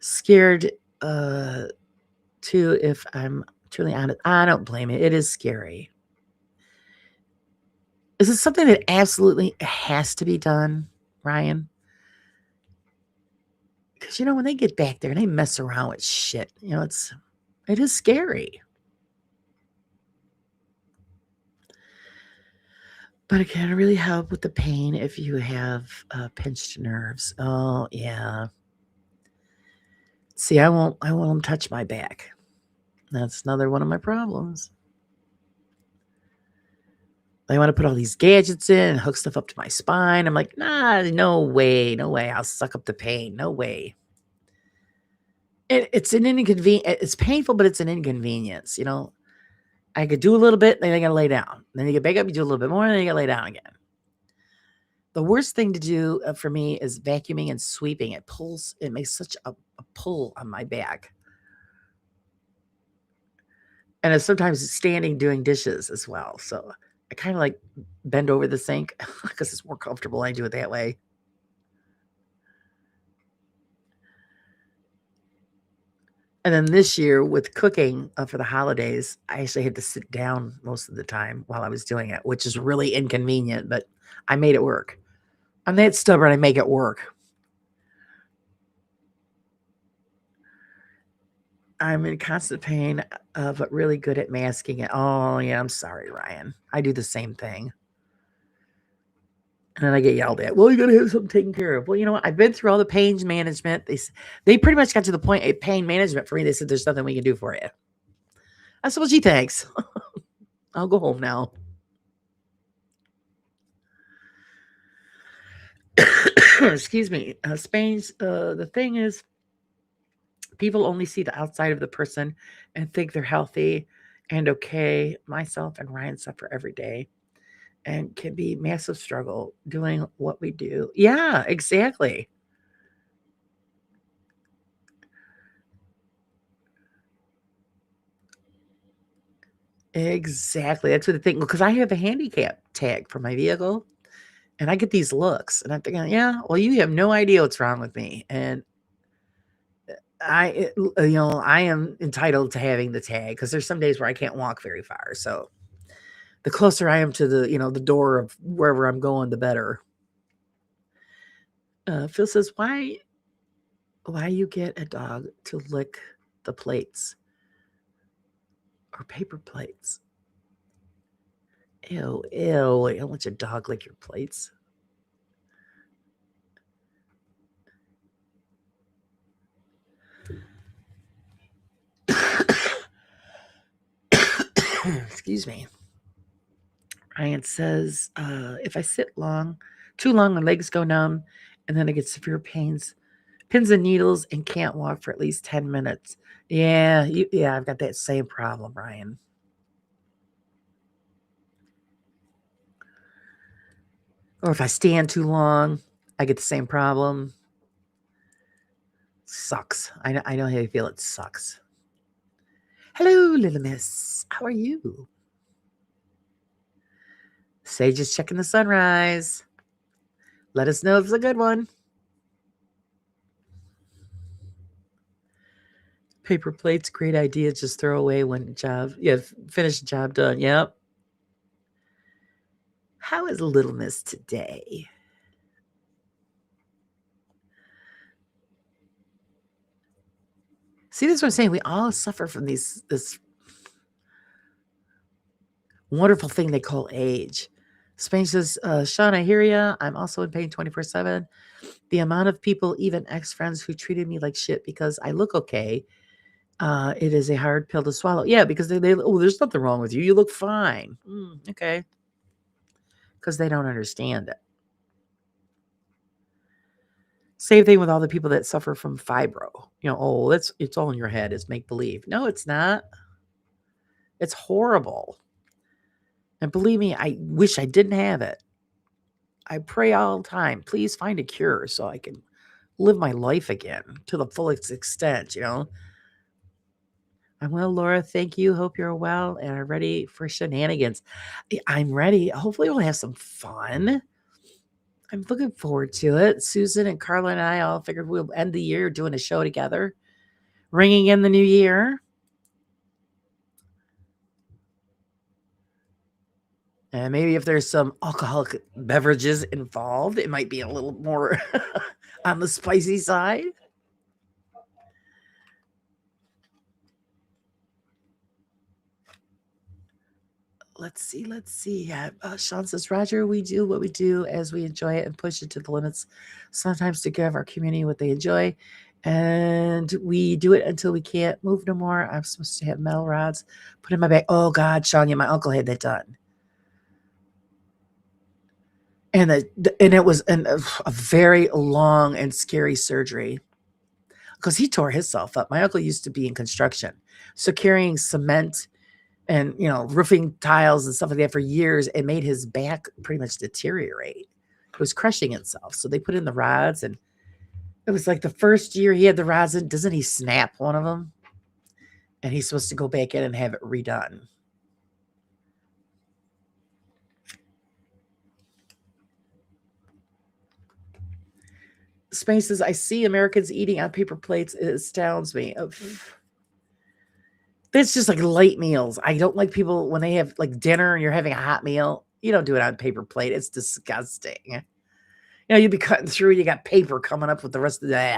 scared too. If I'm truly honest, I don't blame it. It is scary. Is it something that absolutely has to be done, Ryan? Because when they get back there and they mess around with shit, it is scary. But it can really help with the pain if you have pinched nerves. Oh yeah. See, I won't let them touch my back. That's another one of my problems. They want to put all these gadgets in and hook stuff up to my spine. I'm like, nah, no way. I'll suck up the pain. No way. It's an inconvenience. It's painful, but it's an inconvenience. I could do a little bit, then I gotta lay down. Then you get back up, you do a little bit more, and then you gotta lay down again. The worst thing to do for me is vacuuming and sweeping. It makes such a pull on my back. And it's sometimes standing doing dishes as well. So I kind of like bend over the sink because it's more comfortable. I do it that way. And then this year with cooking for the holidays, I actually had to sit down most of the time while I was doing it, which is really inconvenient, but I made it work. I'm that stubborn, I make it work. I'm in constant pain, but really good at masking it. Oh, yeah, I'm sorry, Ryan. I do the same thing. And then I get yelled at. Well, you gotta have something taken care of. Well, you know what? I've been through all the pain management. They pretty much got to the point of pain management for me. They said there's nothing we can do for you. I said, well, gee, thanks. I'll go home now. Excuse me. Spain's the thing is, people only see the outside of the person and think they're healthy and okay. Myself and Ryan suffer every day and can be massive struggle doing what we do. Yeah, exactly. Exactly. That's what the thing because I have a handicap tag for my vehicle and I get these looks and I'm thinking, yeah, well, you have no idea what's wrong with me. And I am entitled to having the tag because there's some days where I can't walk very far. So the closer I am to the door of wherever I'm going, the better. Phil says, why you get a dog to lick the plates or paper plates? Ew, ew. I don't want your dog lick your plates. Excuse me. Ryan says, if I sit too long, my legs go numb, and then I get severe pains, pins and needles, and can't walk for at least 10 minutes. Yeah, I've got that same problem, Ryan. Or if I stand too long, I get the same problem. Sucks. I know how you feel. It sucks. Hello, little miss. How are you? Sage is checking the sunrise. Let us know if it's a good one. Paper plates, great idea. Just throw away when finish job done. Yep. How is little miss today? See, that's what I'm saying. We all suffer from this wonderful thing they call age. Spain says, Sean, I hear ya. I'm also in pain 24/7. The amount of people, even ex-friends, who treated me like shit because I look okay, it is a hard pill to swallow. Yeah, because there's nothing wrong with you. You look fine. Okay. Because they don't understand it. Same thing with all the people that suffer from fibro. It's all in your head. It's make believe. No, it's not. It's horrible. And believe me, I wish I didn't have it. I pray all the time. Please find a cure so I can live my life again to the fullest extent, I'm well, Laura. Thank you. Hope you're well and are ready for shenanigans. I'm ready. Hopefully, we'll have some fun. I'm looking forward to it. Susan and Carla and I all figured we'll end the year doing a show together, ringing in the new year. And maybe if there's some alcoholic beverages involved, it might be a little more on the spicy side. Let's see. Yeah, Sean says, Roger, we do what we do as we enjoy it and push it to the limits, sometimes to give our community what they enjoy. And we do it until we can't move no more. I'm supposed to have metal rods put in my back. Oh, God, Sean, yeah, my uncle had that done. And it was a very long and scary surgery because he tore himself up. My uncle used to be in construction. So carrying cement and roofing tiles and stuff like that for years, it made his back pretty much deteriorate. It was crushing itself. So they put in the rods, and it was like the first year he had the rods in, doesn't he snap one of them? And he's supposed to go back in and have it redone. Spain says, I see Americans eating on paper plates. It astounds me. It's just like light meals. I don't like people when they have like dinner and you're having a hot meal. You don't do it on paper plate. It's disgusting. You'd be cutting through and you got paper coming up with the rest of the day.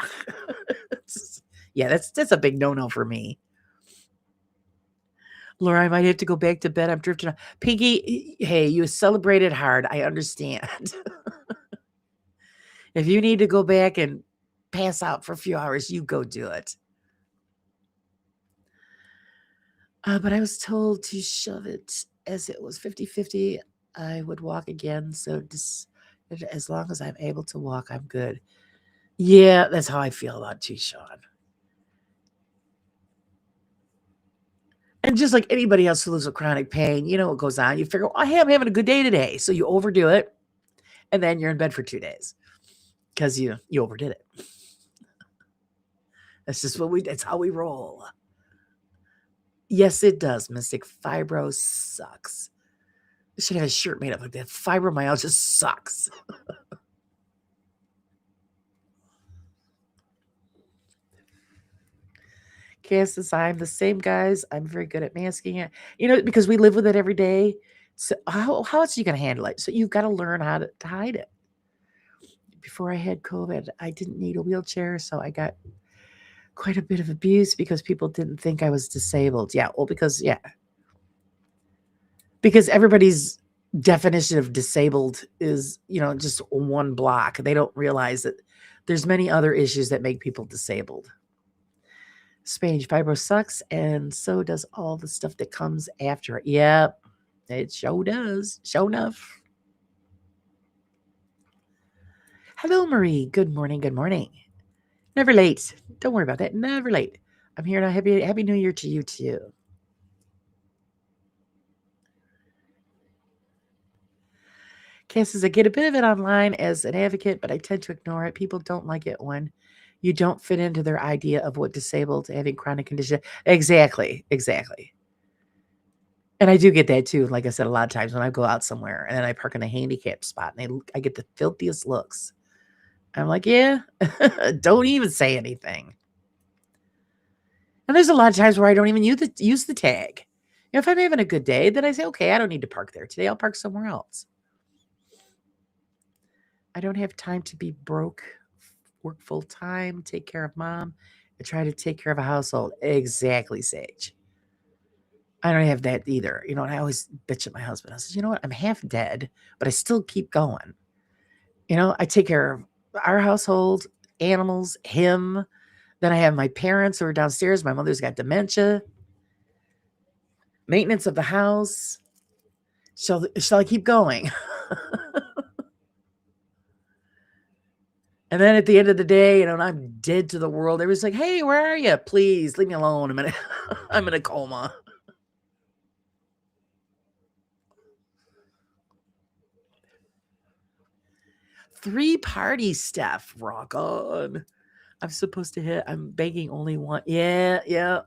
Yeah, that's a big no-no for me. Laura, I might have to go back to bed. I'm drifting off. Pinky, hey, you celebrated hard. I understand. If you need to go back and pass out for a few hours, you go do it. But I was told to shove it as it was 50-50. I would walk again. So as long as I'm able to walk, I'm good. Yeah, that's how I feel about it too, Sean. And just like anybody else who lives with chronic pain, you know what goes on. You figure, oh, hey, I'm having a good day today. So you overdo it. And then you're in bed for 2 days because you overdid it. That's just that's how we roll. Yes, it does, Mystic. Fibro sucks. I should have a shirt made up like that. Fibromyalgia sucks. Cass says, I'm the same, guys. I'm very good at masking it. Because we live with it every day. So how else are you going to handle it? So you've got to learn how to hide it. Before I had COVID, I didn't need a wheelchair, so I got quite a bit of abuse because people didn't think I was disabled. Yeah, well, because everybody's definition of disabled is, just one block. They don't realize that there's many other issues that make people disabled. Spange, fibro sucks, and so does all the stuff that comes after it. Yep, it sure does. Sure enough. Hello, Marie. Good morning. Good morning. Never late. Don't worry about that. Never late. I'm here now. Happy New Year to you too. Cass says, I get a bit of it online as an advocate, but I tend to ignore it. People don't like it when you don't fit into their idea of what disabled, having chronic condition. Exactly. And I do get that too. Like I said, a lot of times when I go out somewhere and then I park in a handicapped spot and I get the filthiest looks. I'm like, yeah, don't even say anything. And there's a lot of times where I don't even use the tag. If I'm having a good day, then I say, okay, I don't need to park there today. I'll park somewhere else. I don't have time to be broke, work full time, take care of mom, and try to take care of a household. Exactly, Sage. I don't have that either. And I always bitch at my husband. I said, you know what? I'm half dead, but I still keep going. I take care of our household, animals, him. Then I have my parents who are downstairs. My mother's got dementia. Maintenance of the house. Shall I keep going? And then at the end of the day, I'm dead to the world. Everybody's like, hey, where are you? Please leave me alone a minute. I'm in a coma. Three party stuff. Rock on. I'm supposed to hit. I'm begging only one. Yeah.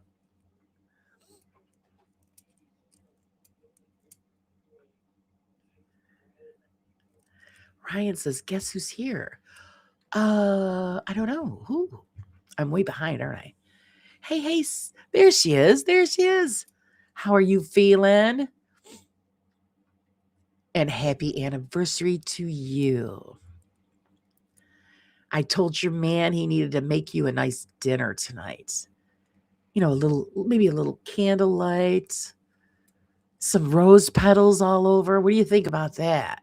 Ryan says, guess who's here? I don't know. Who? I'm way behind, aren't I? Hey, there she is. How are you feeling? And happy anniversary to you. I told your man he needed to make you a nice dinner tonight. Maybe a little candlelight, some rose petals all over. What do you think about that?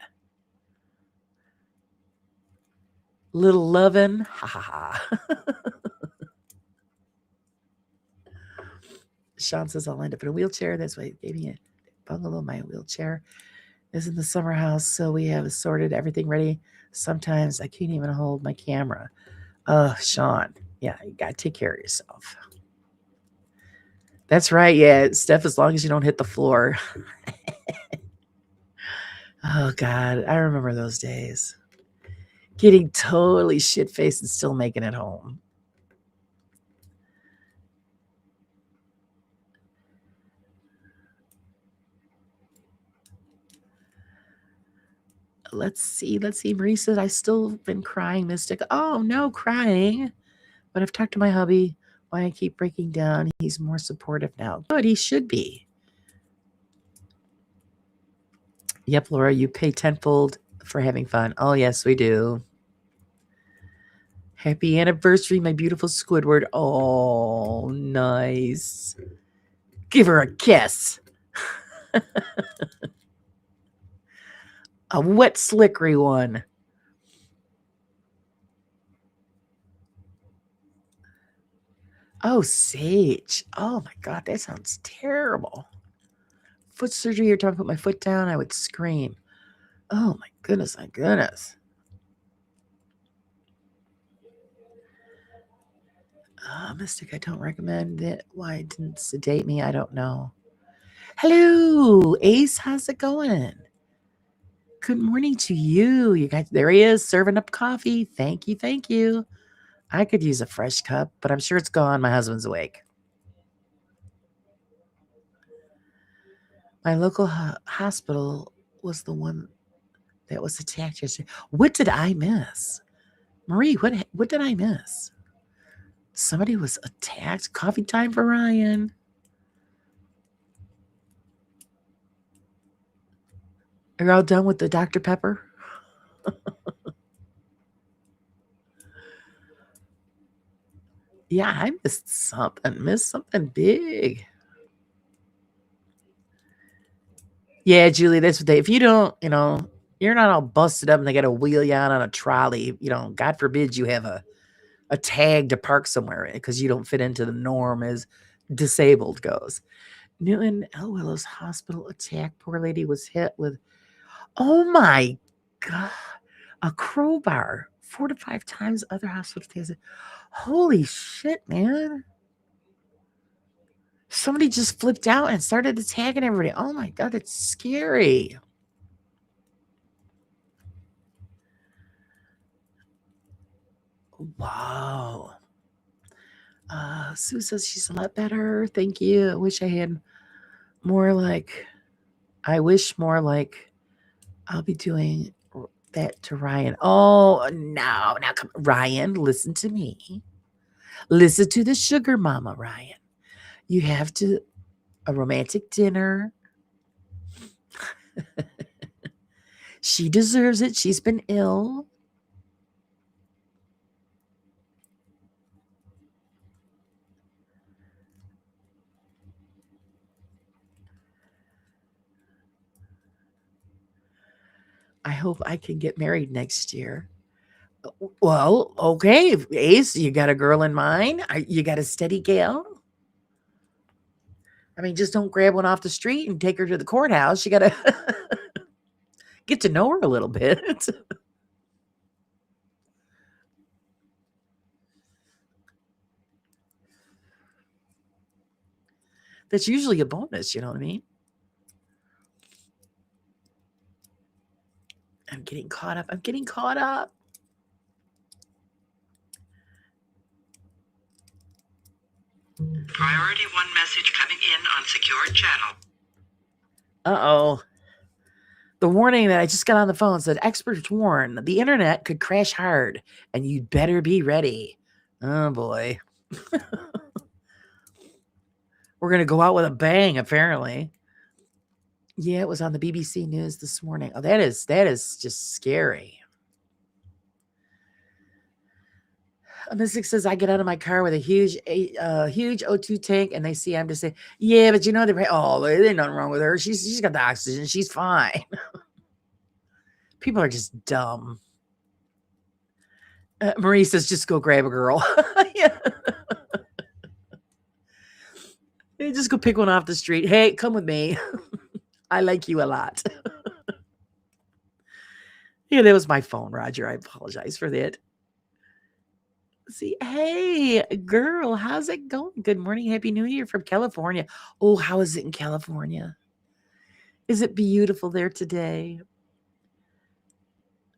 Little lovin'. Ha ha ha. Sean says, I'll end up in a wheelchair. That's why he gave me a bungalow. My wheelchair is in the summer house, so we have sorted everything ready. Sometimes I can't even hold my camera. Oh, Sean. Yeah, you got to take care of yourself. That's right. Yeah, Steph, as long as you don't hit the floor. Oh, God. I remember those days. Getting totally shit-faced and still making it home. Let's see. Marie said, I still been crying, Mystic. Oh, no, crying. But I've talked to my hubby why I keep breaking down. He's more supportive now. Good, he should be. Yep, Laura, you pay tenfold for having fun. Oh, yes, we do. Happy anniversary, my beautiful Squidward. Oh, nice. Give her a kiss. A wet, slickery one. Oh, sage. Oh my God, that sounds terrible. Foot surgery, you're talking to put my foot down, I would scream. Oh my goodness, my goodness. Mystic, I don't recommend it. Why it didn't sedate me, I don't know. Hello, Ace, how's it going? Good morning to you. You guys, there he is, serving up coffee. Thank you, thank you. I could use a fresh cup, but I'm sure it's gone. My husband's awake. My local hospital was the one that was attacked yesterday. What did I miss? Marie, what did I miss? Somebody was attacked. Coffee time for Ryan. Are you all done with the Dr. Pepper? Yeah, I missed something big. Yeah, Julie, that's what if you don't, you're not all busted up and they got to wheel you out on a trolley, God forbid you have a tag to park somewhere because you don't fit into the norm as disabled goes. Newton L. Willis Hospital attack. Poor lady was hit with, oh my God, a crowbar 4 to 5 times. Other hospitals. Holy shit, man. Somebody just flipped out and started attacking everybody. Oh my God, it's scary. Wow. Sue says she's a lot better. Thank you. I wish more like, I'll be doing that to Ryan. Oh, no. Now come, Ryan, listen to me. Listen to the sugar mama, Ryan. You have a romantic dinner. She deserves it. She's been ill. I hope I can get married next year. Well, okay, Ace, you got a girl in mind? You got a steady gal? I mean, just don't grab one off the street and take her to the courthouse. You got to get to know her a little bit. That's usually a bonus, you know what I mean? I'm getting caught up. Priority 1 message coming in on secured channel. Uh-oh. The warning that I just got on the phone said, experts warn the internet could crash hard and you'd better be ready. Oh, boy. We're going to go out with a bang, apparently. Yeah, it was on the BBC News this morning. Oh, that is just scary. Mystic says I get out of my car with a huge O2 tank, and they see I'm just saying, yeah, but they're there ain't nothing wrong with her. She's got the oxygen. She's fine. People are just dumb. Marie says, just go grab a girl. Yeah. Just go pick one off the street. Hey, come with me. I like you a lot. Yeah, that was my phone, Roger. I apologize for that. See, hey, girl, how's it going? Good morning. Happy New Year from California. Oh, how is it in California? Is it beautiful there today?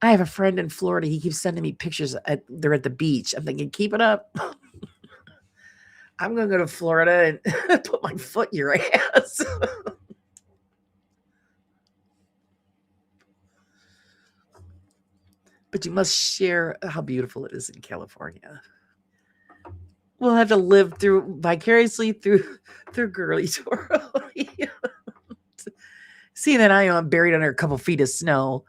I have a friend in Florida. He keeps sending me pictures. They're at the beach. I'm thinking, keep it up. I'm going to go to Florida and put my foot in your ass. But you must share how beautiful it is in California. We'll have to live vicariously through Girly Toro. See, then I am buried under a couple feet of snow.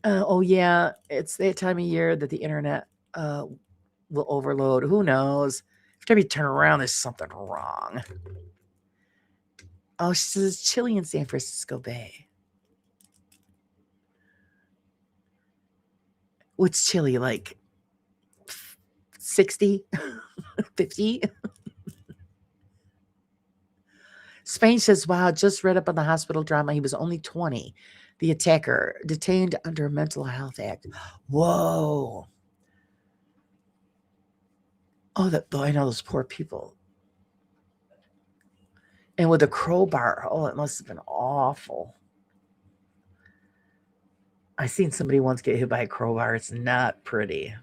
Oh yeah, it's that time of year that the internet will overload. Who knows? Every time you turn around, there's something wrong. Oh, she says it's chilly in San Francisco Bay. What's chilly, like 60, 50? Spain says, wow, just read up on the hospital drama. He was only 20. The attacker detained under a mental health act. Whoa. Oh, I know those poor people. And with a crowbar, oh, it must have been awful. I seen somebody once get hit by a crowbar. It's not pretty.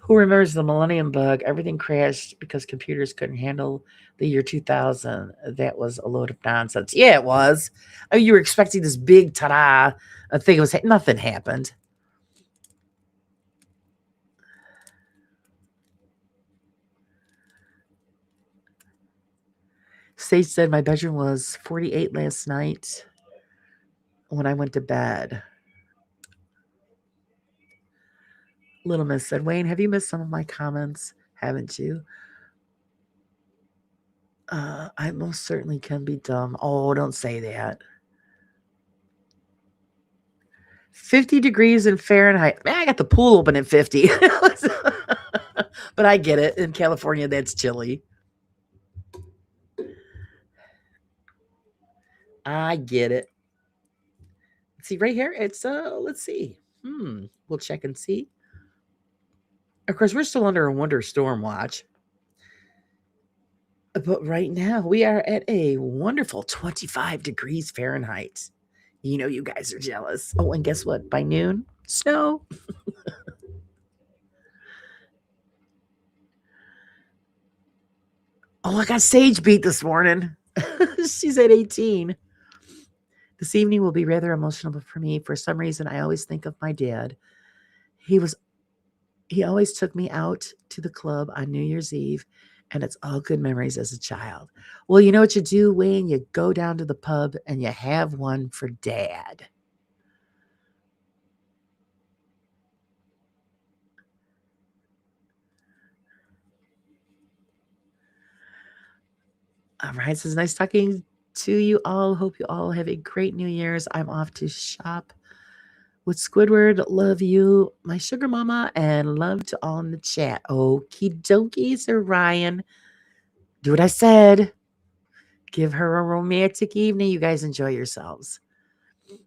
Who remembers the millennium bug? Everything crashed because computers couldn't handle the year 2000. That was a load of nonsense. Yeah, it was. I mean, you were expecting this big ta-da thing. Nothing happened. Sage said my bedroom was 48 last night when I went to bed. Little Miss said, Wayne, have you missed some of my comments? Haven't you? I most certainly can be dumb. Oh, don't say that. 50 degrees in Fahrenheit. Man, I got the pool open at 50. But I get it. In California, that's chilly. I get it. See, right here, it's, let's see. We'll check and see. Of course, we're still under a winter storm watch. But right now, we are at a wonderful 25 degrees Fahrenheit. You know you guys are jealous. Oh, and guess what? By noon, snow. Oh, I got Sage beat this morning. She's at 18. This evening will be rather emotional for me. For some reason, I always think of my dad. He always took me out to the club on New Year's Eve, and it's all good memories as a child. Well, you know what you do, Wayne? You go down to the pub and you have one for Dad. All right, so it's nice talking to you all. Hope you all have a great New Year's. I'm off to shop with Squidward. Love you, my sugar mama, and love to all in the chat. Okie dokie, Sir Ryan. Do what I said. Give her a romantic evening. You guys enjoy yourselves.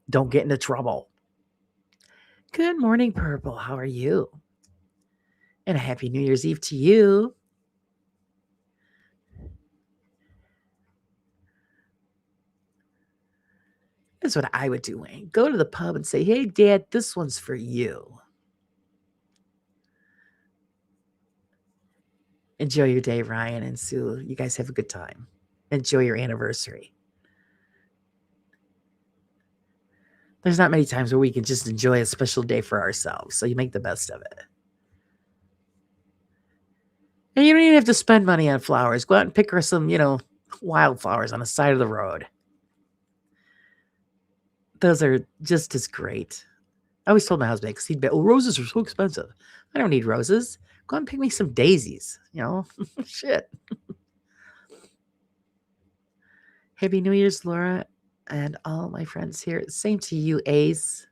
Don't get into trouble. Good morning, Purple. How are you? And a happy New Year's Eve to you. That's what I would do, Wayne. Go to the pub and say, hey, Dad, this one's for you. Enjoy your day, Ryan and Sue. You guys have a good time. Enjoy your anniversary. There's not many times where we can just enjoy a special day for ourselves, so you make the best of it. And you don't even have to spend money on flowers. Go out and pick her some, wildflowers on the side of the road. Those are just as great. I always told my husband, because he'd be, roses are so expensive. I don't need roses. Go out and pick me some daisies, Shit. Happy New Year's, Laura, and all my friends here. Same to you, Ace.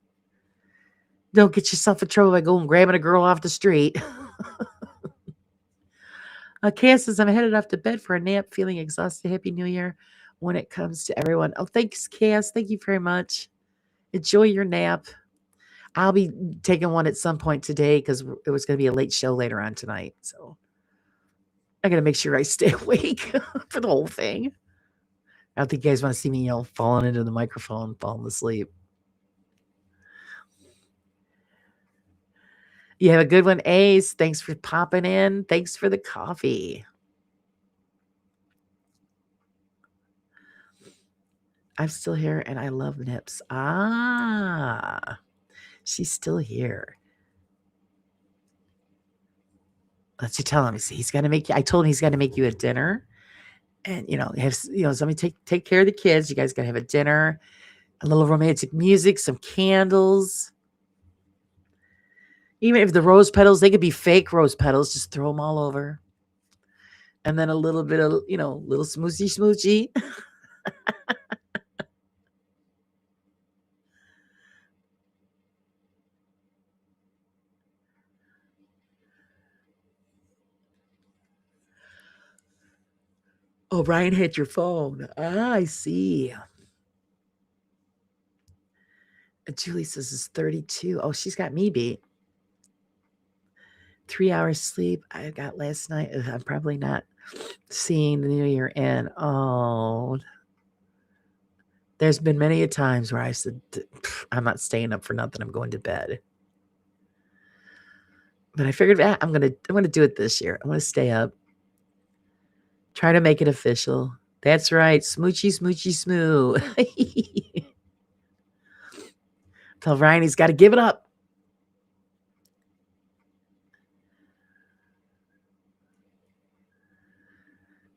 Don't get yourself in trouble by going grabbing a girl off the street. Cass says, I'm headed off to bed for a nap, feeling exhausted. Happy New Year when it comes to everyone. Oh, thanks, Cass. Thank you very much. Enjoy your nap. I'll be taking one at some point today because it was going to be a late show later on tonight. So I got to make sure I stay awake for the whole thing. I don't think you guys want to see me, falling into the microphone, falling asleep. You have a good one, Ace. Thanks for popping in. Thanks for the coffee. I'm still here and I love Nips. She's still here. Let's you tell him. He's gonna make you. I told him he's gonna make you a dinner, and have somebody take care of the kids. You guys gotta have a dinner, a little romantic music, some candles. Even if the rose petals, they could be fake rose petals. Just throw them all over. And then a little bit of, little smoochy smoochy. Oh, Ryan hit your phone. Ah, I see. Julie says it's 32. Oh, she's got me beat. 3 hours sleep I got last night. Ugh, I'm probably not seeing the new year in. Oh, there's been many a times where I said, I'm not staying up for nothing. I'm going to bed. But I figured I'm gonna do it this year. I'm gonna stay up. Try to make it official. That's right. Smoochy, smoochy, smoo. Tell Ryan he's got to give it up.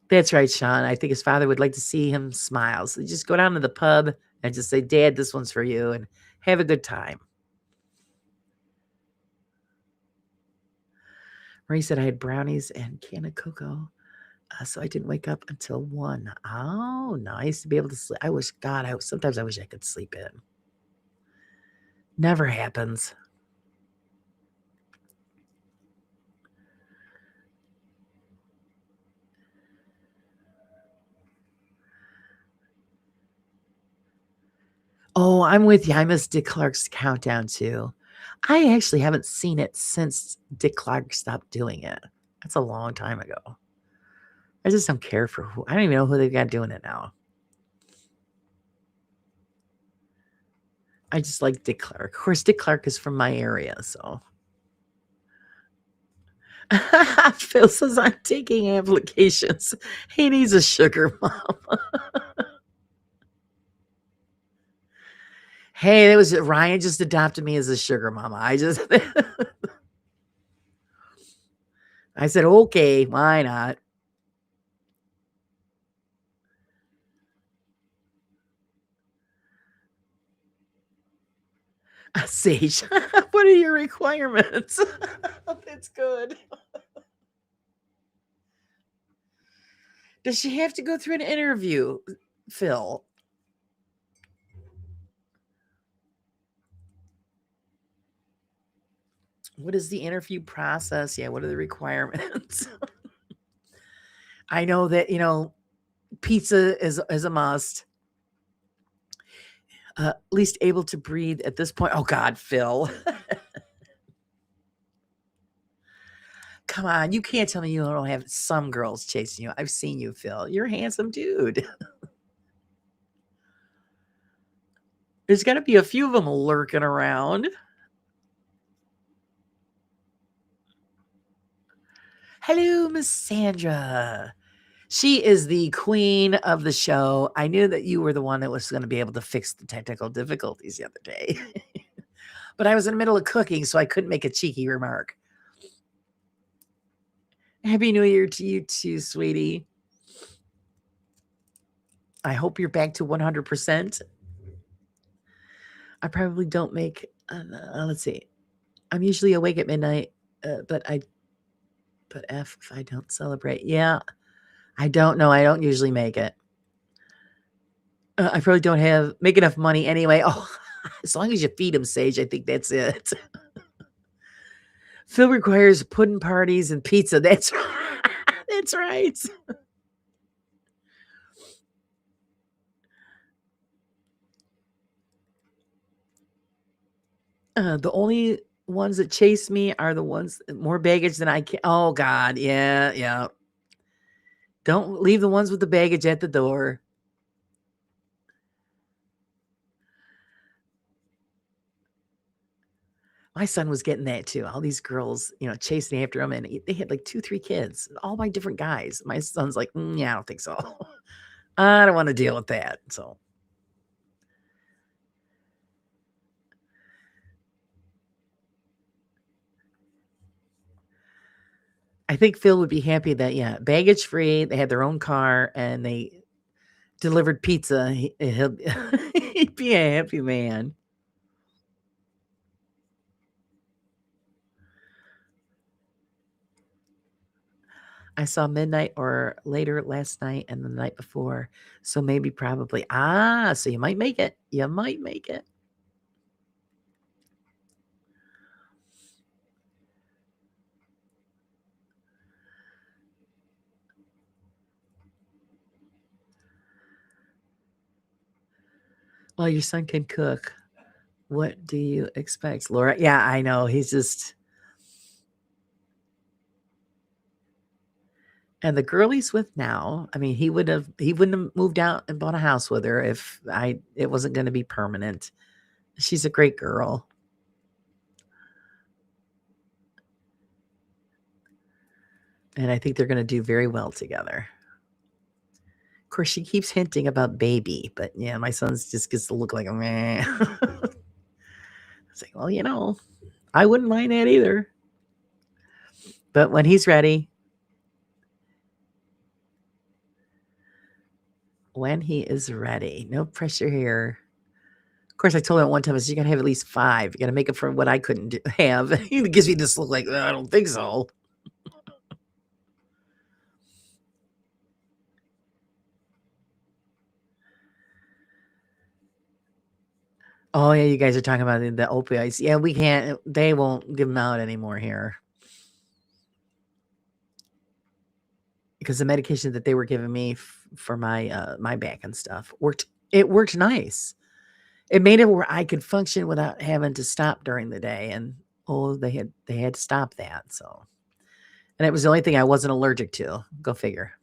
That's right, Sean. I think his father would like to see him smile. So just go down to the pub and just say, Dad, this one's for you, and have a good time. Marie said I had brownies and can of cocoa, so I didn't wake up until 1. Oh, nice to be able to sleep. Sometimes I wish I could sleep in. Never happens. Oh, I'm with you. I miss Dick Clark's countdown too. I actually haven't seen it since Dick Clark stopped doing it. That's a long time ago. I just don't care for I don't even know who they've got doing it now. I just like Dick Clark. Of course, Dick Clark is from my area, so. Phil says I'm taking applications. He needs a sugar mama. Hey, that was Ryan just adopted me as a sugar mama. I said, okay, why not? Sage, what are your requirements? That's good. Does she have to go through an interview, Phil? What is the interview process? Yeah, what are the requirements? I know that, pizza is a must. At least able to breathe at this point. Oh, God, Phil. Come on, you can't tell me you don't have some girls chasing you. I've seen you, Phil. You're a handsome dude. There's got to be a few of them lurking around. Hello, Miss Sandra. She is the queen of the show. I knew that you were the one that was going to be able to fix the technical difficulties the other day. But I was in the middle of cooking, so I couldn't make a cheeky remark. Happy New Year to you too, sweetie. I hope you're back to 100%. I probably don't make, let's see. I'm usually awake at midnight, but if I don't celebrate. Yeah, I don't know. I don't usually make it. I probably don't make enough money anyway. Oh, as long as you feed him, Sage, I think that's it. Phil requires pudding parties and pizza. That's that's right. The only ones that chase me are the ones more baggage than I can. Oh God, yeah. Don't leave the ones with the baggage at the door. My son was getting that too. All these girls, chasing after him, and they had like 2, 3 kids, all by different guys. My son's like, yeah, I don't think so. I don't want to deal with that. So. I think Phil would be happy that, baggage free. They had their own car and they delivered pizza. He'd be a happy man. I saw midnight or later last night and the night before. So maybe probably. Ah, so you might make it. You might make it. Well, your son can cook. What do you expect, Laura? Yeah, I know. He's just. And the girl he's with now, I mean, he wouldn't have moved out and bought a house with her if it wasn't going to be permanent. She's a great girl. And I think they're going to do very well together. Of course, she keeps hinting about baby, but yeah, my son's just gets to look like a meh. It's like, well, I wouldn't mind that either. But when he's ready, no pressure here. Of course, I told him one time, I said, you got to have at least 5. You got to make it for what I couldn't have. He gives me this look like, I don't think so. Oh, yeah, you guys are talking about the opioids. Yeah, we can't. They won't give them out anymore here. Because the medication that they were giving me for my my back and stuff worked. It worked nice. It made it where I could function without having to stop during the day. And they had to stop that. So, and it was the only thing I wasn't allergic to. Go figure.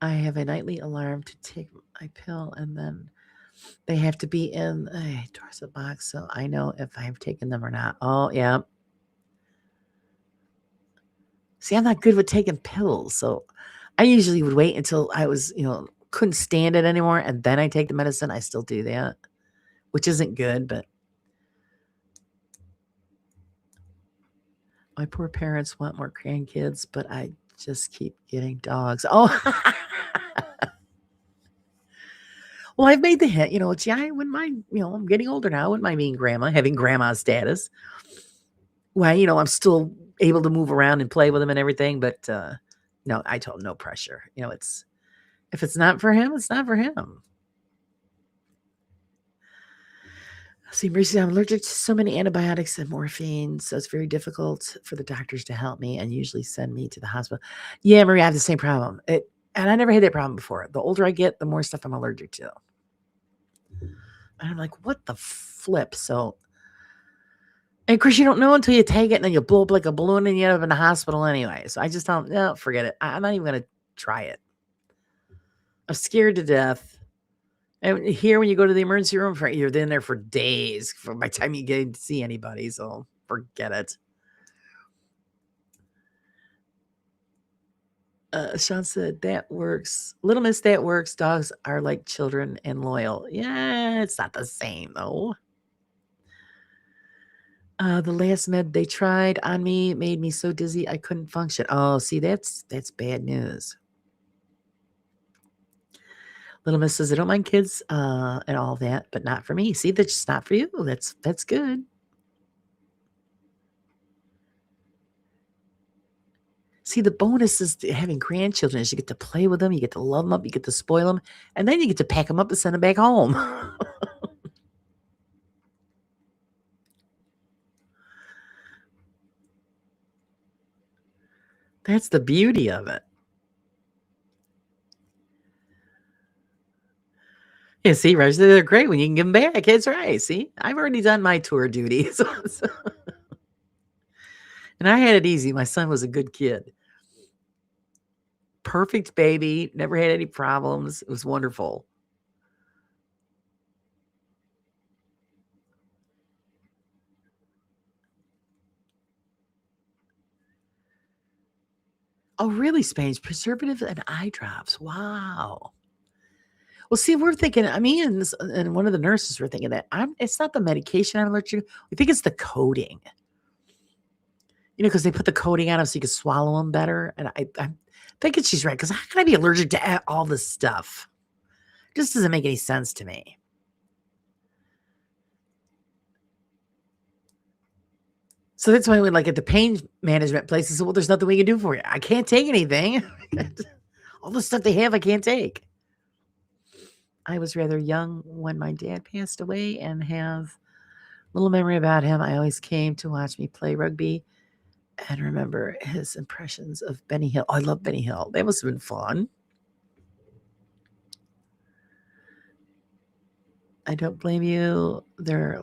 I have a nightly alarm to take my pill, and then they have to be in a Dorset box, so I know if I've taken them or not. Oh, yeah. See, I'm not good with taking pills, so I usually would wait until I was, couldn't stand it anymore, and then I take the medicine. I still do that, which isn't good, but my poor parents want more grandkids, but I just keep getting dogs. Oh, well, I've made the hint, I wouldn't mind, I'm getting older now. I wouldn't mind being grandma, having grandma status. Well, I'm still able to move around and play with him and everything, but no, I told him no pressure. If it's not for him, it's not for him. See, Mercy, I'm allergic to so many antibiotics and morphine, so it's very difficult for the doctors to help me and usually send me to the hospital. Yeah, Marie, I have the same problem. And I never had that problem before. The older I get, the more stuff I'm allergic to. And I'm like, what the flip? So, and of course, you don't know until you take it, and then you blow up like a balloon, and you end up in the hospital anyway. So I just don't. No, forget it. I'm not even going to try it. I'm scared to death. And here, when you go to the emergency room, you're in there for days by the time you get to see anybody. So forget it. Sean said, that works. Little Miss, that works. Dogs are like children and loyal. Yeah, it's not the same, though. The last med they tried on me made me so dizzy I couldn't function. Oh, see, that's bad news. Little Miss says, I don't mind kids and all that, but not for me. See, that's just not for you. That's good. See, the bonus is having grandchildren is you get to play with them, you get to love them up, you get to spoil them, and then you get to pack them up and send them back home. That's the beauty of it. Yeah, see, Raj, they're great when you can give them back. That's right. See, I've already done my tour duty. And I had it easy. My son was a good kid. Perfect baby. Never had any problems. It was wonderful. Oh, really, Spain? Preservatives and eye drops. Wow. Well, see, we're thinking, me and one of the nurses were thinking that it's not the medication I'm allergic to. We think it's the coating. Because they put the coating on them so you can swallow them better. And I'm thinking she's right, because how can I be allergic to all this stuff? It just doesn't make any sense to me. So that's why when like at the pain management place, I said, well, there's nothing we can do for you. I can't take anything. All the stuff they have, I can't take. I was rather young when my dad passed away and have little memory about him. I always came to watch me play rugby and remember his impressions of Benny Hill. I love Benny Hill. That must have been fun. I don't blame you. They're a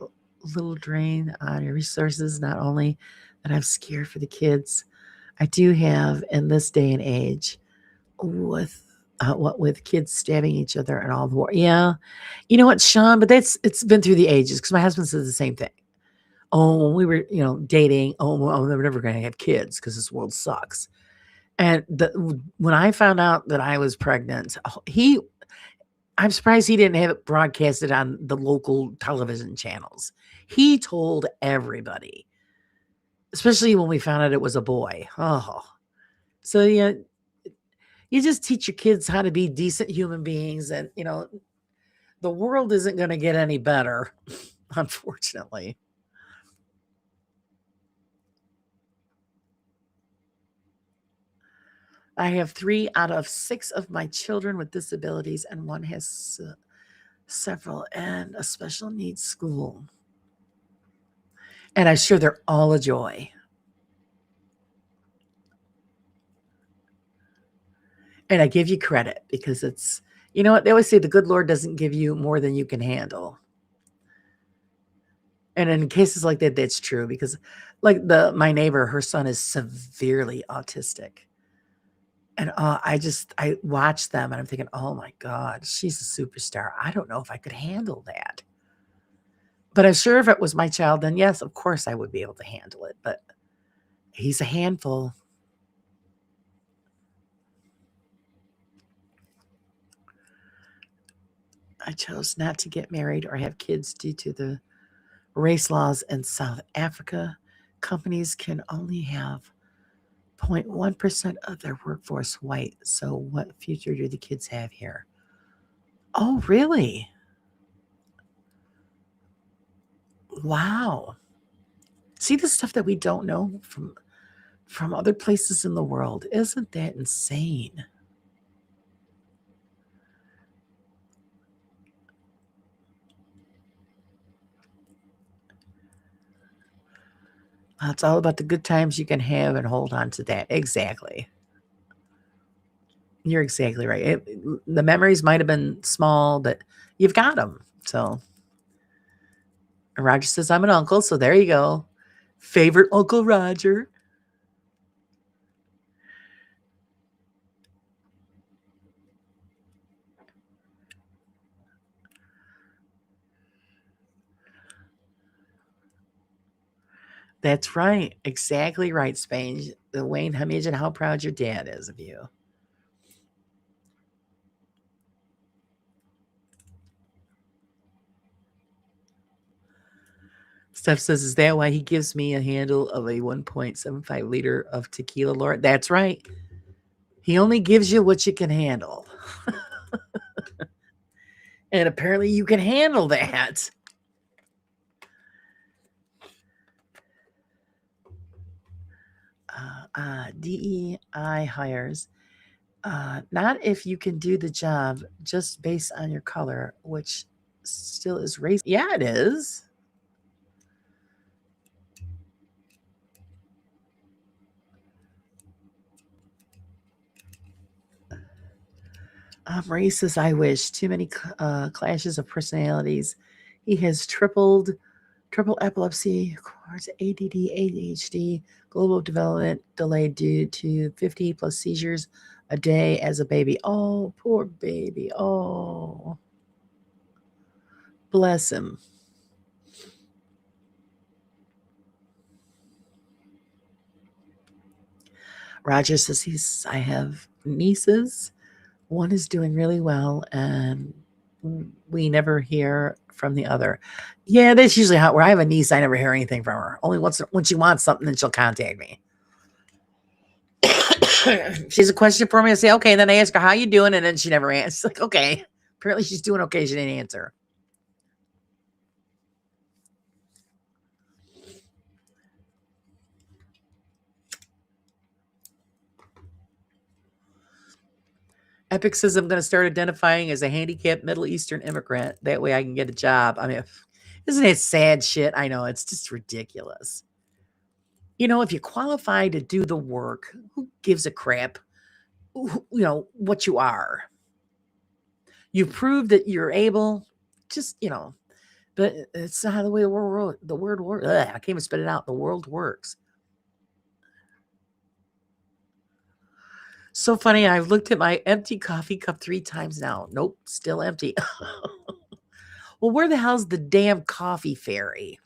little drain on your resources, not only that I'm scared for the kids. I do have in this day and age with what with kids stabbing each other and all the war. Yeah. You know what, Sean, but it's been through the ages because my husband says the same thing. Oh, when we were, dating, well, we're never going to have kids because this world sucks. And when I found out that I was pregnant, I'm surprised he didn't have it broadcasted on the local television channels. He told everybody, especially when we found out it was a boy. Oh, so yeah, you just teach your kids how to be decent human beings, and the world isn't going to get any better, unfortunately. I have 3 out of 6 of my children with disabilities, and one has several and a special needs school. And I'm sure they're all a joy. And I give you credit because it's, you know what? They always say the good Lord doesn't give you more than you can handle. And in cases like that, that's true because like my neighbor, her son is severely autistic. And I watch them and I'm thinking, oh my God, she's a superstar. I don't know if I could handle that. But I'm sure if it was my child, then yes, of course I would be able to handle it. But he's a handful. I chose not to get married or have kids due to the race laws in South Africa. Companies can only have 0.1% of their workforce white. So what future do the kids have here? Oh, really? Wow. See the stuff that we don't know from other places in the world. Isn't that insane? It's all about the good times you can have and hold on to that. Exactly. You're exactly right. The memories might have been small, but you've got them. So Roger says, I'm an uncle. So there you go. Favorite Uncle Roger. That's right. Exactly right, Spain. Wayne, imagine how proud your dad is of you. Steph says, is that why he gives me a handle of a 1.75 liter of tequila, Lord? That's right. He only gives you what you can handle. And apparently you can handle that. DEI hires. Not if you can do the job just based on your color, which still is racist. Yeah, it is. Racist, I wish. Too many clashes of personalities. He has triple epilepsy, of course, ADD, ADHD, global development delayed due to 50 plus seizures a day as a baby. Oh, poor baby. Oh, bless him. Roger says I have nieces. One is doing really well, and we never hear from the other. Yeah, that's usually how. Where I have a niece, I never hear anything from her. Only once when she wants something, then she'll contact me. She has a question for me. I say okay, and then I ask her how you doing, and then she never answers. Like okay, apparently she's doing okay. She didn't answer. Epic says I'm going to start identifying as a handicapped Middle Eastern immigrant. That way I can get a job. I mean, isn't it sad shit? I know, it's just ridiculous. You know, if you qualify to do the work, who gives a crap, what you are? You prove that you're able, just, but it's not how the way the word works. I can't even spit it out. The world works. So funny. I've looked at my empty coffee cup 3 times now. Nope, still empty. Well, where the hell's the damn coffee fairy?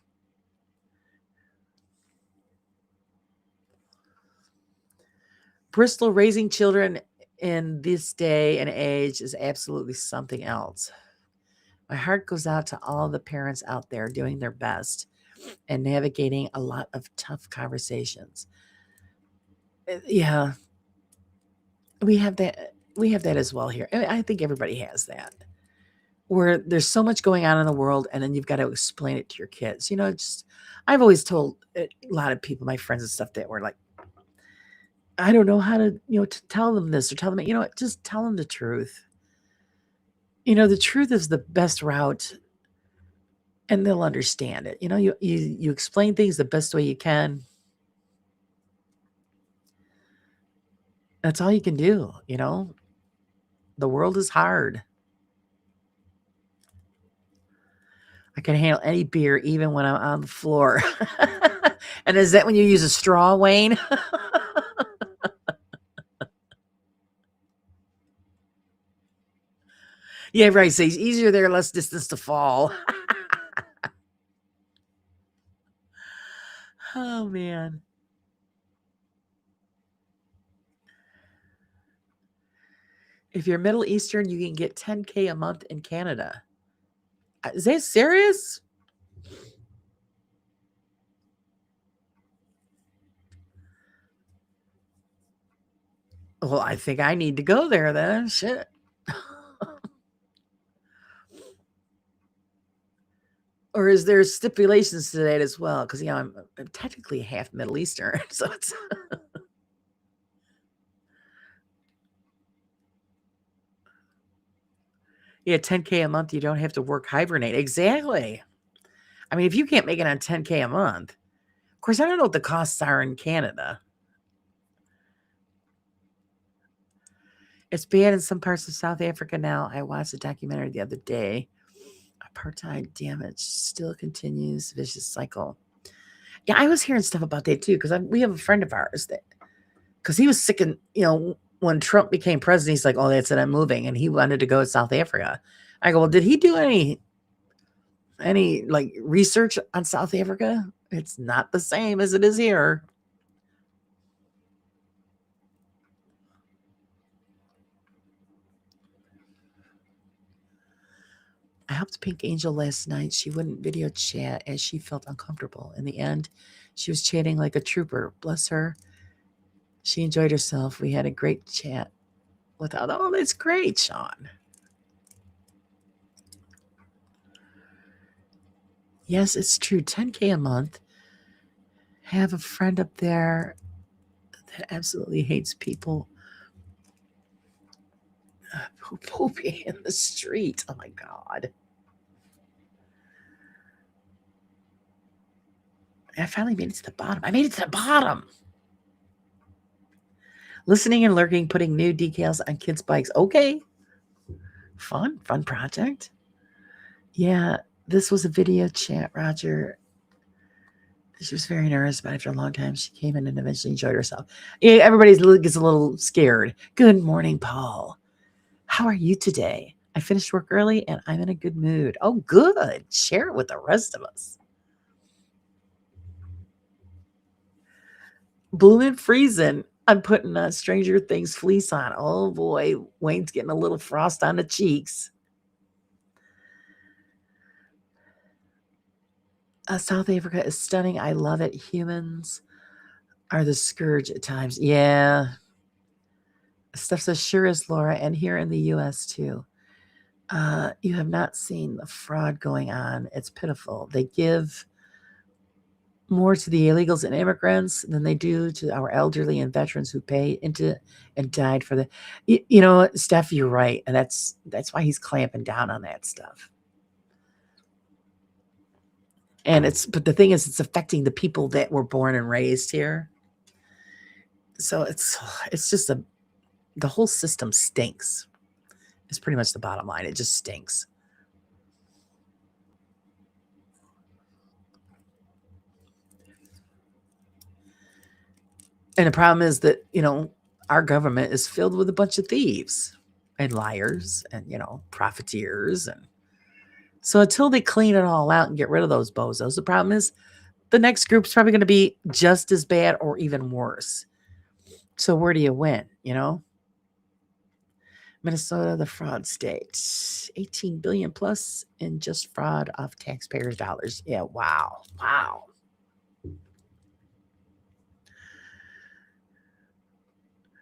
Bristol raising children in this day and age is absolutely something else. My heart goes out to all the parents out there doing their best and navigating a lot of tough conversations. Yeah, we have that. We have that as well here. I think everybody has that, where there's so much going on in the world, and then you've got to explain it to your kids. I've always told a lot of people, my friends and stuff, that were like, I don't know how to, to tell them this or tell them, just tell them the truth. The truth is the best route, and they'll understand it. You explain things the best way you can. That's all you can do. The world is hard. I can handle any beer, even when I'm on the floor. And is that when you use a straw, Wayne? Yeah, right. So it's easier there, less distance to fall. Oh, man. If you're Middle Eastern, you can get $10K a month in Canada. Is that serious? Well, I think I need to go there then. Shit. Or is there stipulations to that as well? Because, I'm technically half Middle Eastern. So it's. Yeah, 10K a month, you don't have to work hibernate. Exactly. I mean, if you can't make it on 10K a month, of course, I don't know what the costs are in Canada. It's bad in some parts of South Africa now. I watched a documentary the other day. Apartheid damage still continues, vicious cycle. Yeah, I was hearing stuff about that too, because we have a friend of ours because he was sick, and when Trump became president, he's like, "Oh, that's it, I'm moving," and he wanted to go to South Africa. I go, "Well, did he do any like research on South Africa? It's not the same as it is here." I helped Pink Angel last night. She wouldn't video chat as she felt uncomfortable. In the end, she was chatting like a trooper. Bless her. She enjoyed herself. We had a great chat without. Oh, that's great, Sean. Yes, it's true. 10K a month. Have a friend up there that absolutely hates people pooping in the street. Oh my God. I finally made it to the bottom. I made it to the bottom. Listening and lurking, putting new decals on kids' bikes. Okay. Fun project. Yeah, this was a video chat, Roger. She was very nervous, but after a long time, she came in and eventually enjoyed herself. Yeah, everybody gets a little scared. Good morning, Paul. How are you today? I finished work early and I'm in a good mood. Oh, good. Share it with the rest of us. Bloomin' freezing. I'm putting Stranger Things fleece on. Oh boy, Wayne's getting a little frost on the cheeks. South Africa is stunning. I love it. Humans are the scourge at times. Yeah. Steph says, sure is, Laura, and here in the U.S. too. You have not seen the fraud going on. It's pitiful. They give more to the illegals and immigrants than they do to our elderly and veterans who pay into and died for the. You know, Steph, you're right, and that's why he's clamping down on that stuff. And but the thing is, it's affecting the people that were born and raised here. So it's just the whole system stinks. It's pretty much the bottom line. It just stinks. And the problem is that, our government is filled with a bunch of thieves and liars and, profiteers. And so until they clean it all out and get rid of those bozos, the problem is the next group's probably going to be just as bad or even worse. So where do you win, Minnesota, the fraud state, 18 billion plus in just fraud off taxpayers' dollars. Yeah, wow. Wow.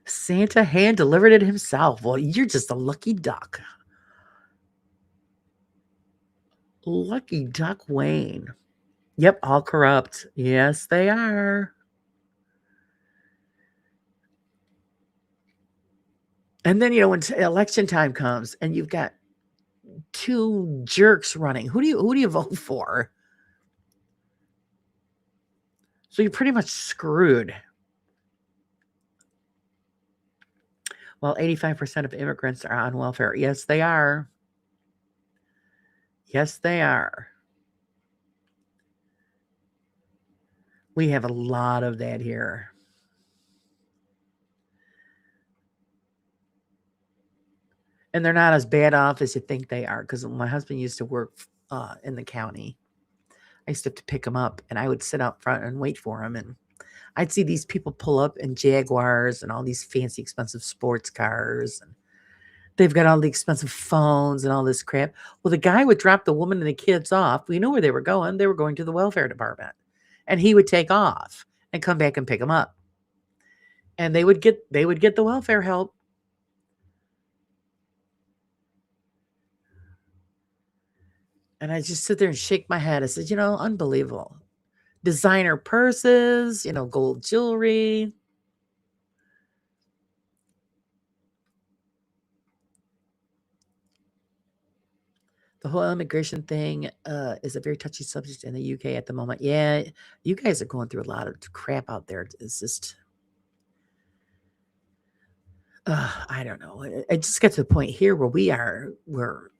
Santa hand delivered it himself. Well, you're just a lucky duck. Lucky duck Wayne. Yep, all corrupt. Yes, they are. And then, when election time comes and you've got two jerks running, who do you vote for? So you're pretty much screwed. Well, 85% of immigrants are on welfare. Yes, they are. Yes, they are. We have a lot of that here. And they're not as bad off as you think they are. Because my husband used to work in the county. I used to have to pick him up, and I would sit out front and wait for him. And I'd see these people pull up in Jaguars and all these fancy, expensive sports cars. And they've got all the expensive phones and all this crap. Well, the guy would drop the woman and the kids off. We knew where they were going. They were going to the welfare department. And he would take off and come back and pick them up. And they would get the welfare help. And I just sit there and shake my head. I said, unbelievable. Designer purses, gold jewelry. The whole immigration thing is a very touchy subject in the UK at the moment. Yeah, you guys are going through a lot of crap out there. It's just, I don't know. It just got to the point here where where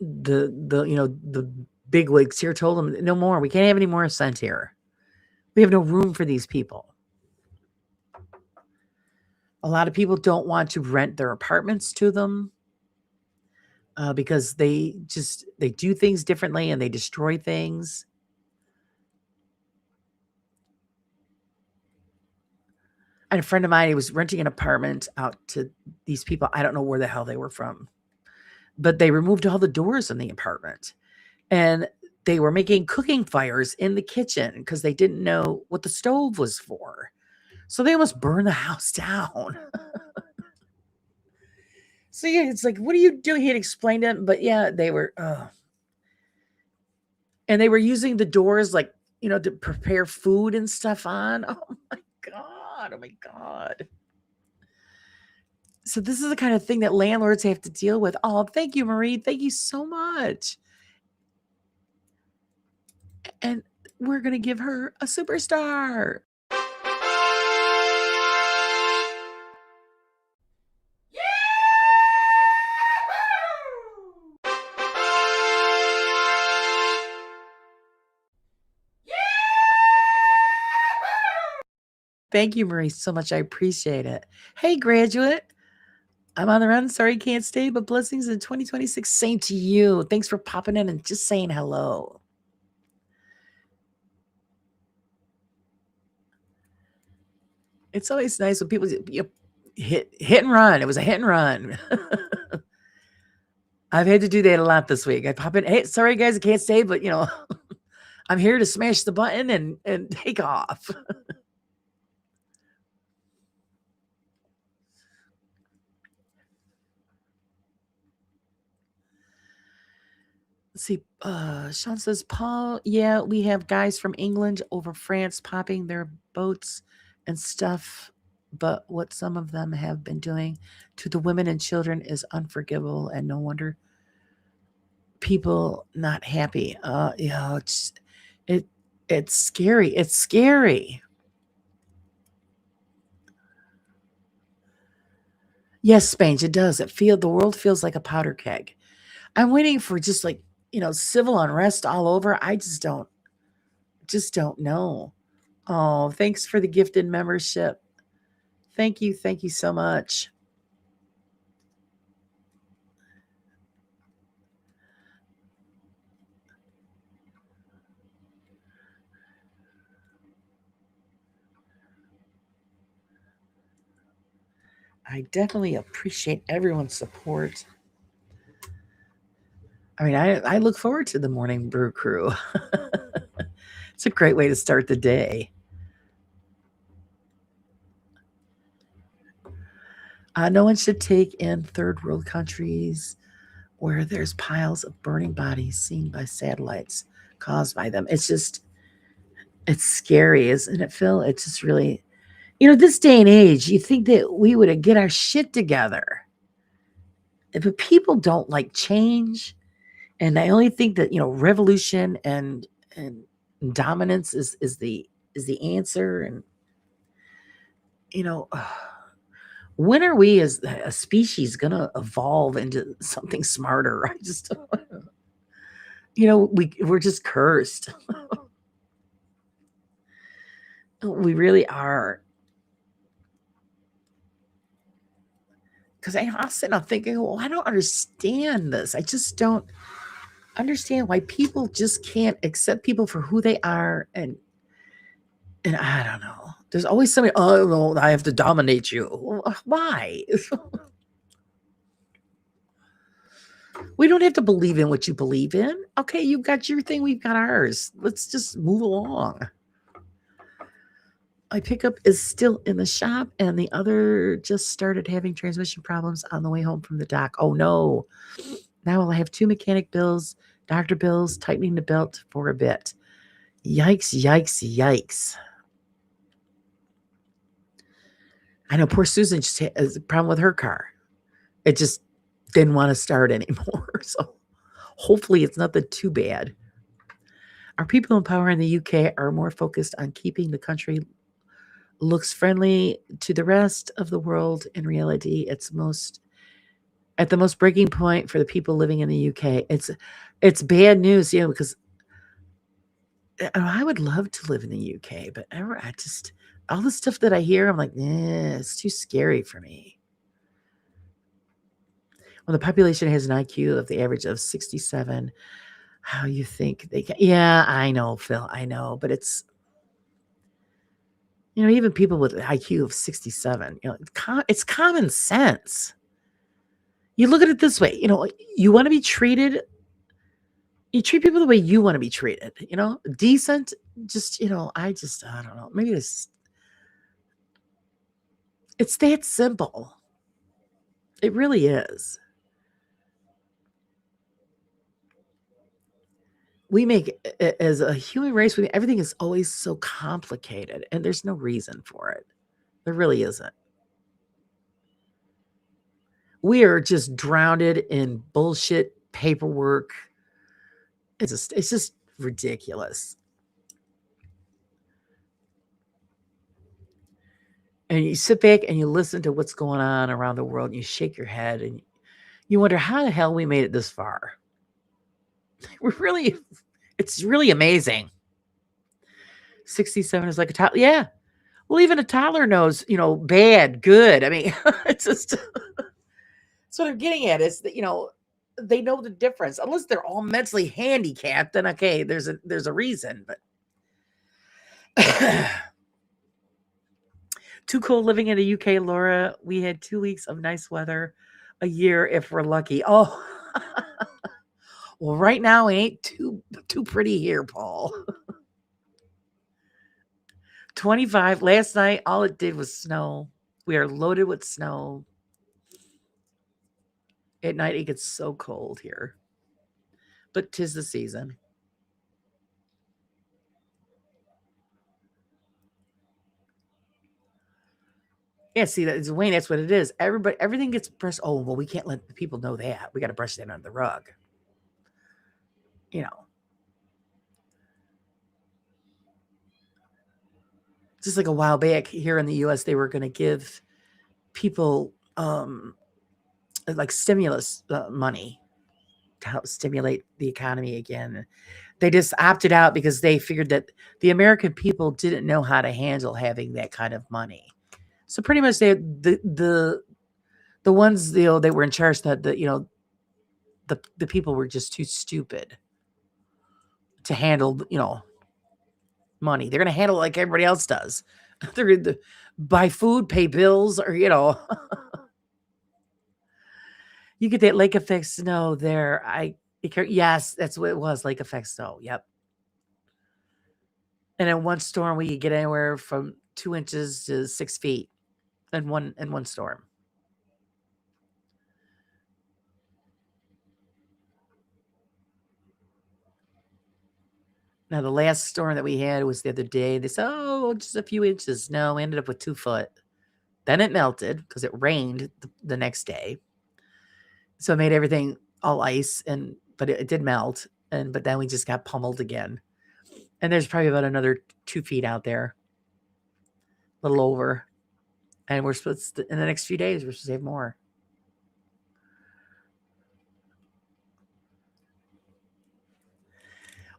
the big wigs here told them, no more. We can't have any more sent here. We have no room for these people. A lot of people don't want to rent their apartments to them because they do things differently and they destroy things. And a friend of mine, he was renting an apartment out to these people. I don't know where the hell they were from, but they removed all the doors in the apartment. And they were making cooking fires in the kitchen because they didn't know what the stove was for. So they almost burned the house down. So yeah, it's like, what are you doing? He had explained it, but yeah, they were, and they were using the doors like, to prepare food and stuff on. Oh my God. Oh my God. So this is the kind of thing that landlords have to deal with. Oh, thank you, Marie. Thank you so much. And we're going to give her a superstar. Thank you, Marie, so much. I appreciate it. Hey, graduate. I'm on the run. Sorry, can't stay, but blessings in 2026. Same to you. Thanks for popping in and just saying hello. It's always nice when people hit and run. It was a hit and run. I've had to do that a lot this week. I pop in. Hey, sorry guys, I can't stay, but I'm here to smash the button and take off. Let's see. Sean says, Paul, yeah, we have guys from England over France popping their boats and stuff. But what some of them have been doing to the women and children is unforgivable, and no wonder people not happy. It it's scary. It's scary. Yes, Spange, it does. The world feels like a powder keg. I'm waiting for just like, civil unrest all over. I just don't know. Oh, thanks for the gifted membership. Thank you. Thank you so much. I definitely appreciate everyone's support. I mean, I look forward to the morning brew crew. It's a great way to start the day. No one should take in third world countries where there's piles of burning bodies seen by satellites caused by them. It's scary, isn't it, Phil? It's just really, this day and age, you think that we would get our shit together. But people don't like change. And I only think that, revolution and dominance is the answer. And, you know, when are we as a species going to evolve into something smarter? I just we're just cursed. We really are. Because I'm thinking, well, I don't understand this. I just don't understand why people just can't accept people for who they are. And I don't know. There's always somebody, oh, no, I have to dominate you. Why? We don't have to believe in what you believe in. Okay, you've got your thing, we've got ours. Let's just move along. My pickup is still in the shop, and the other just started having transmission problems on the way home from the dock. Oh no. Now I'll have 2 mechanic bills, doctor bills, tightening the belt for a bit. Yikes, yikes, yikes. I know poor Susan just has a problem with her car. It just didn't want to start anymore. So hopefully it's nothing too bad. Our people in power in the UK are more focused on keeping the country looks friendly to the rest of the world. In reality, it's at the most breaking point for the people living in the UK. It's bad news, because I would love to live in the UK, but I just all the stuff that I hear, I'm like, it's too scary for me. When the population has an IQ of the average of 67, how you think they can? Yeah, I know, Phil, I know, but it's even people with an IQ of 67, it's common sense. You look at it this way, you want to be treated. You treat people the way you want to be treated. Decent. Just I don't know. Maybe it's that simple. It really is. We make as a human race, everything is always so complicated, and there's no reason for it. There really isn't. We are just drowned in bullshit paperwork. It's just ridiculous. And you sit back and you listen to what's going on around the world, and you shake your head and you wonder how the hell we made it this far. It's really amazing. 67 is like a toddler. Yeah. Well, even a toddler knows, bad, good. I mean, it's just that's what I'm getting at is that, they know the difference. Unless they're all mentally handicapped, then okay, there's a reason. But too cold living in the UK, Laura. We had 2 weeks of nice weather a year if we're lucky. Oh, well, right now it ain't too pretty here, Paul. 25 last night. All it did was snow. We are loaded with snow. At night, it gets so cold here. but 'tis the season. Yeah, see, that's Wayne. That's what it is. Everything gets brushed. Oh, well, we can't let the people know that. We got to brush that under the rug. You know, just like a while back here in the U.S., they were going to give people like stimulus money to help stimulate the economy again. They just opted out because they figured that the American people didn't know how to handle having that kind of money. So pretty much the ones they were in charge that the people were just too stupid to handle money. They're going to handle it like everybody else does. They're going to buy food, pay bills, or you get that lake effect snow there. Yes, that's what it was. Lake effect snow. Yep. And in one storm, we could get anywhere from 2 inches to 6 feet in one storm. Now, the last storm that we had was the other day. They said, "Oh, just a few inches." No, we ended up with 2 foot. Then it melted because it rained the next day, so it made everything all ice. But it did melt, but then we just got pummeled again. And there's probably about another 2 feet out there, a little over. And we're supposed to, in the next few days, we're supposed to have more.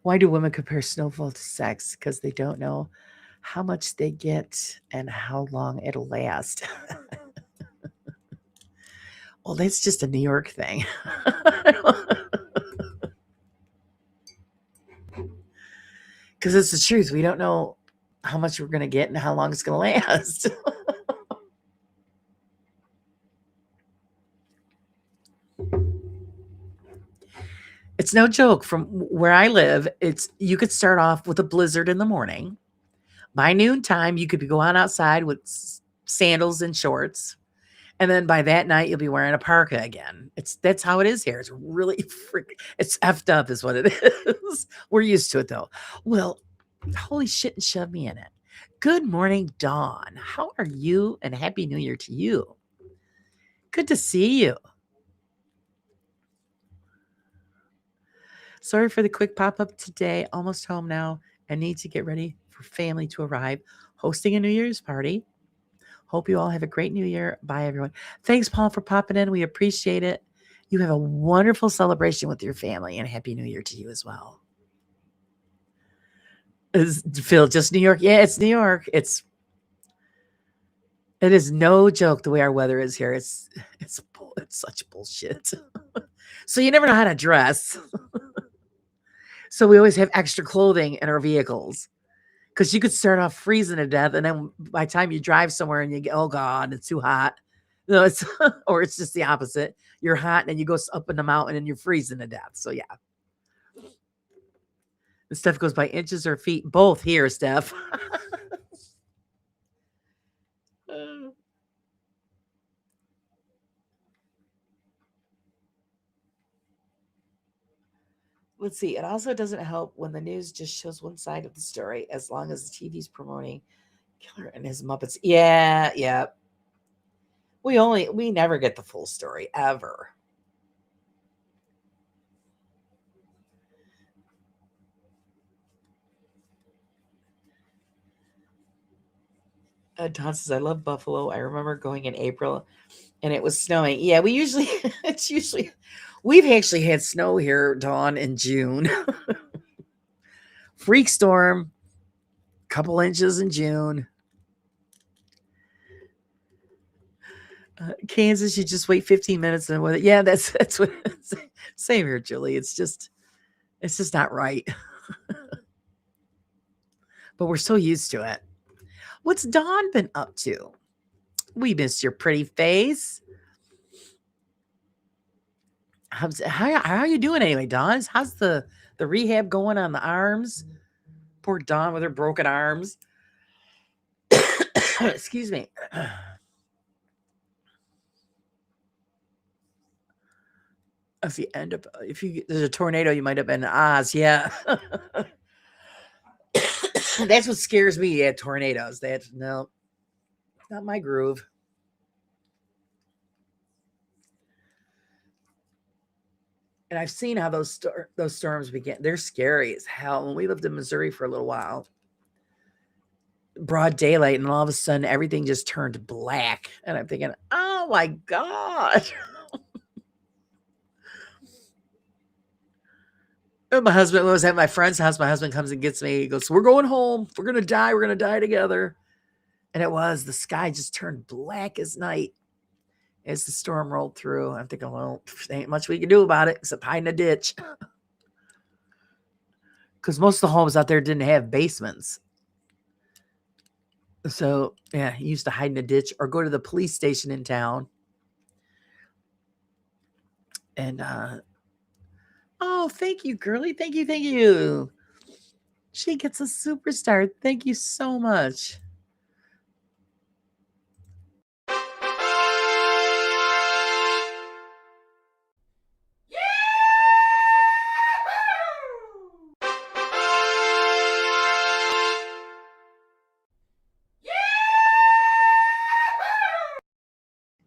Why do women compare snowfall to sex? Because they don't know how much they get and how long it'll last. Well, that's just a New York thing. Because it's the truth. We don't know how much we're going to get and how long it's going to last. It's no joke. From where I live, you could start off with a blizzard in the morning. By noontime, you could be going outside with sandals and shorts. And then by that night, you'll be wearing a parka again. That's how it is here. It's really it's effed up, is what it is. We're used to it though. Well, holy shit, and shove me in it. Good morning, Dawn. How are you? And happy New Year to you. Good to see you. Sorry for the quick pop up today. Almost home now and need to get ready for family to arrive. Hosting a New Year's party. Hope you all have a great New Year. Bye, everyone. Thanks, Paul, for popping in. We appreciate it. You have a wonderful celebration with your family, and Happy New Year to you as well. Is Phil just New York? Yeah, it's New York. It is no joke the way our weather is here. It's such bullshit. So you never know how to dress. So we always have extra clothing in our vehicles. Because you could start off freezing to death, and then by the time you drive somewhere and you get, oh God, it's too hot. No, it's or it's just the opposite. You're hot and then you go up in the mountain and you're freezing to death. So yeah. The stuff goes by inches or feet. Both here, Steph. Let's see. It also doesn't help when the news just shows one side of the story, as long as the TV's promoting Killer and his Muppets. Yeah, yeah. We never get the full story ever. Don says, I love Buffalo. I remember going in April and it was snowing. Yeah, we've actually had snow here, Dawn, in June. Freak storm, couple inches in June. Kansas, you just wait 15 minutes and with it. Yeah, that's what same here, Julie. It's just not right. But we're so used to it. What's Dawn been up to? We missed your pretty face. How are you doing anyway, Dawn? How's the rehab going on the arms? Poor Dawn with her broken arms. Excuse me. there's a tornado, you might have been in Oz. Yeah. That's what scares me at tornadoes. No, not my groove. And I've seen how those storms begin. They're scary as hell. When we lived in Missouri for a little while, broad daylight, and all of a sudden everything just turned black. And I'm thinking, oh my God. And my husband was at my friend's house. My husband comes and gets me. He goes, we're going home. We're going to die. We're going to die together. And the sky just turned black as night as the storm rolled through. I'm thinking, well, there ain't much we can do about it except hide in a ditch. Because most of the homes out there didn't have basements. So, yeah, you used to hide in a ditch or go to the police station in town. And, oh, thank you, girly. Thank you. Thank you. She gets a superstar. Thank you so much.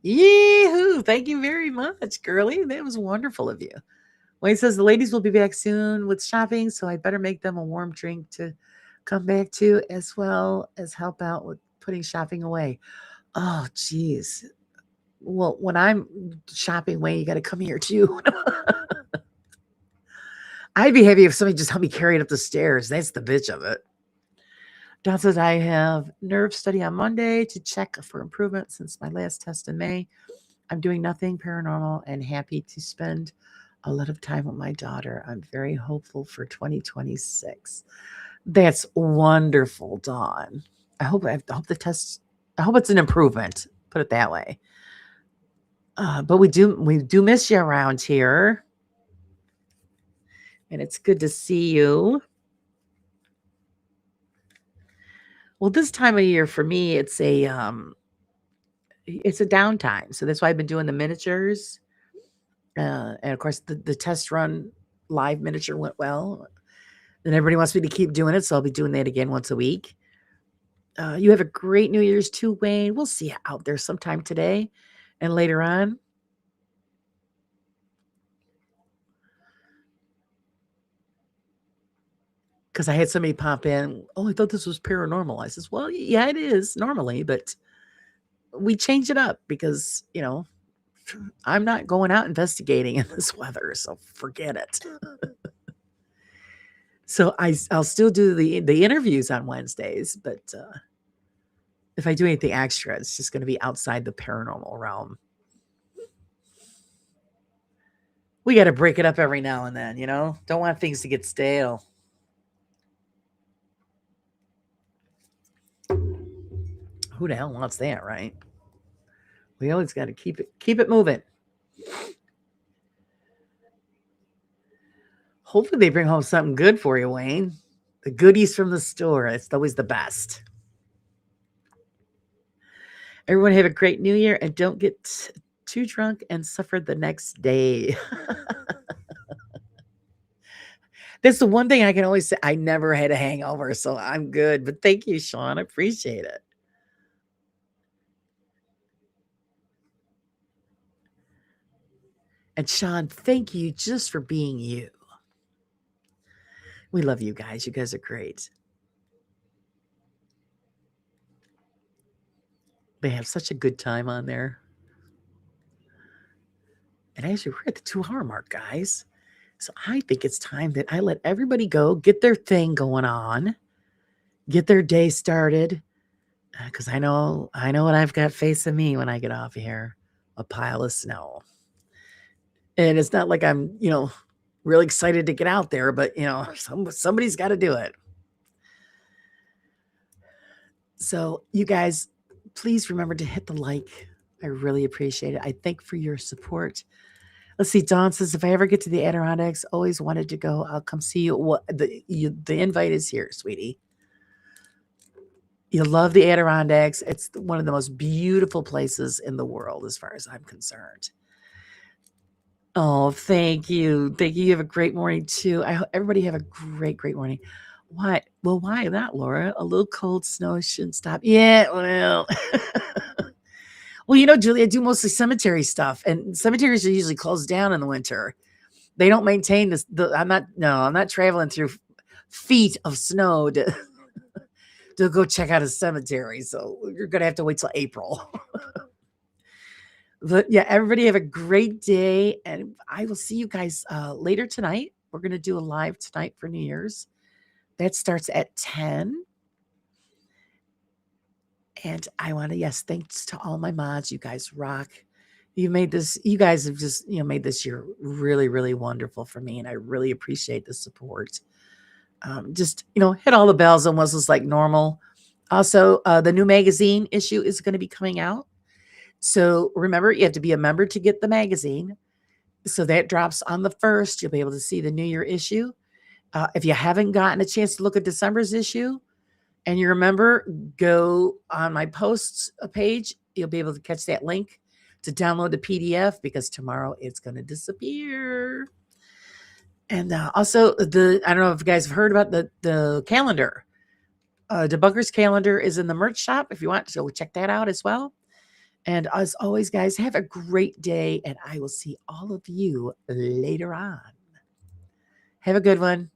Yee-hoo! Thank you very much, girly. That was wonderful of you. Wayne says the ladies will be back soon with shopping, so I better make them a warm drink to come back to, as well as help out with putting shopping away. Oh, geez. Well, when I'm shopping, Wayne, you got to come here too. I'd be happy if somebody just helped me carry it up the stairs. That's the bitch of it. Don says I have nerve study on Monday to check for improvement since my last test in May. I'm doing nothing paranormal and happy to spend a lot of time with my daughter. I'm very hopeful for 2026. That's wonderful, Dawn. I hope the test. I hope it's an improvement. Put it that way. But we do miss you around here, and it's good to see you. Well, this time of year for me, it's a downtime. So that's why I've been doing the miniatures. And of course, the test run live miniature went well. And everybody wants me to keep doing it, so I'll be doing that again once a week. You have a great New Year's too, Wayne. We'll see you out there sometime today and later on. Because I had somebody pop in, oh, I thought this was paranormal. I says, well, yeah, it is normally, but we change it up because, I'm not going out investigating in this weather, so forget it. So I'll still do the interviews on Wednesdays, but if I do anything extra, it's just going to be outside the paranormal realm. We got to break it up every now and then, Don't want things to get stale. Who the hell wants that, right? We always got to keep it moving. Hopefully they bring home something good for you, Wayne. The goodies from the store. It's always the best. Everyone have a great New Year and don't get too drunk and suffer the next day. That's the one thing I can always say. I never had a hangover, so I'm good. But thank you, Sean. I appreciate it. And Sean, thank you just for being you. We love you guys. You guys are great. They have such a good time on there. And actually, we're at the 2-hour mark, guys. So I think it's time that I let everybody go, get their thing going on, get their day started. Because I know what I've got facing me when I get off of here. A pile of snow. And it's not like I'm, really excited to get out there, but, somebody's got to do it. So you guys, please remember to hit the like. I really appreciate it. I thank for your support. Let's see. Dawn says, if I ever get to the Adirondacks, always wanted to go. I'll come see you. The invite is here, sweetie. You love the Adirondacks. It's one of the most beautiful places in the world, as far as I'm concerned. Oh, thank you. Thank you. You have a great morning too. I hope everybody have a great morning. Why? Well, why not, Laura? A little cold snow shouldn't stop. Yeah, well. Well, Julie, I do mostly cemetery stuff, and cemeteries are usually closed down in the winter. They don't maintain this. I'm not traveling through feet of snow to go check out a cemetery. So you're gonna have to wait till April. But yeah, everybody have a great day, and I will see you guys later tonight. We're gonna do a live tonight for New Year's. That starts at 10. And I want to, yes, thanks to all my mods. You guys rock. You guys have just, made this year really, really wonderful for me. And I really appreciate the support. Just, hit all the bells and whistles like normal. Also, the new magazine issue is going to be coming out. So remember, you have to be a member to get the magazine. So that drops on the 1st. You'll be able to see the New Year issue. If you haven't gotten a chance to look at December's issue, and you remember, go on my posts page. You'll be able to catch that link to download the PDF because tomorrow it's going to disappear. And also, I don't know if you guys have heard about the calendar. Debunker's calendar is in the merch shop if you want to go check that out as well. And as always, guys, have a great day, and I will see all of you later on. Have a good one.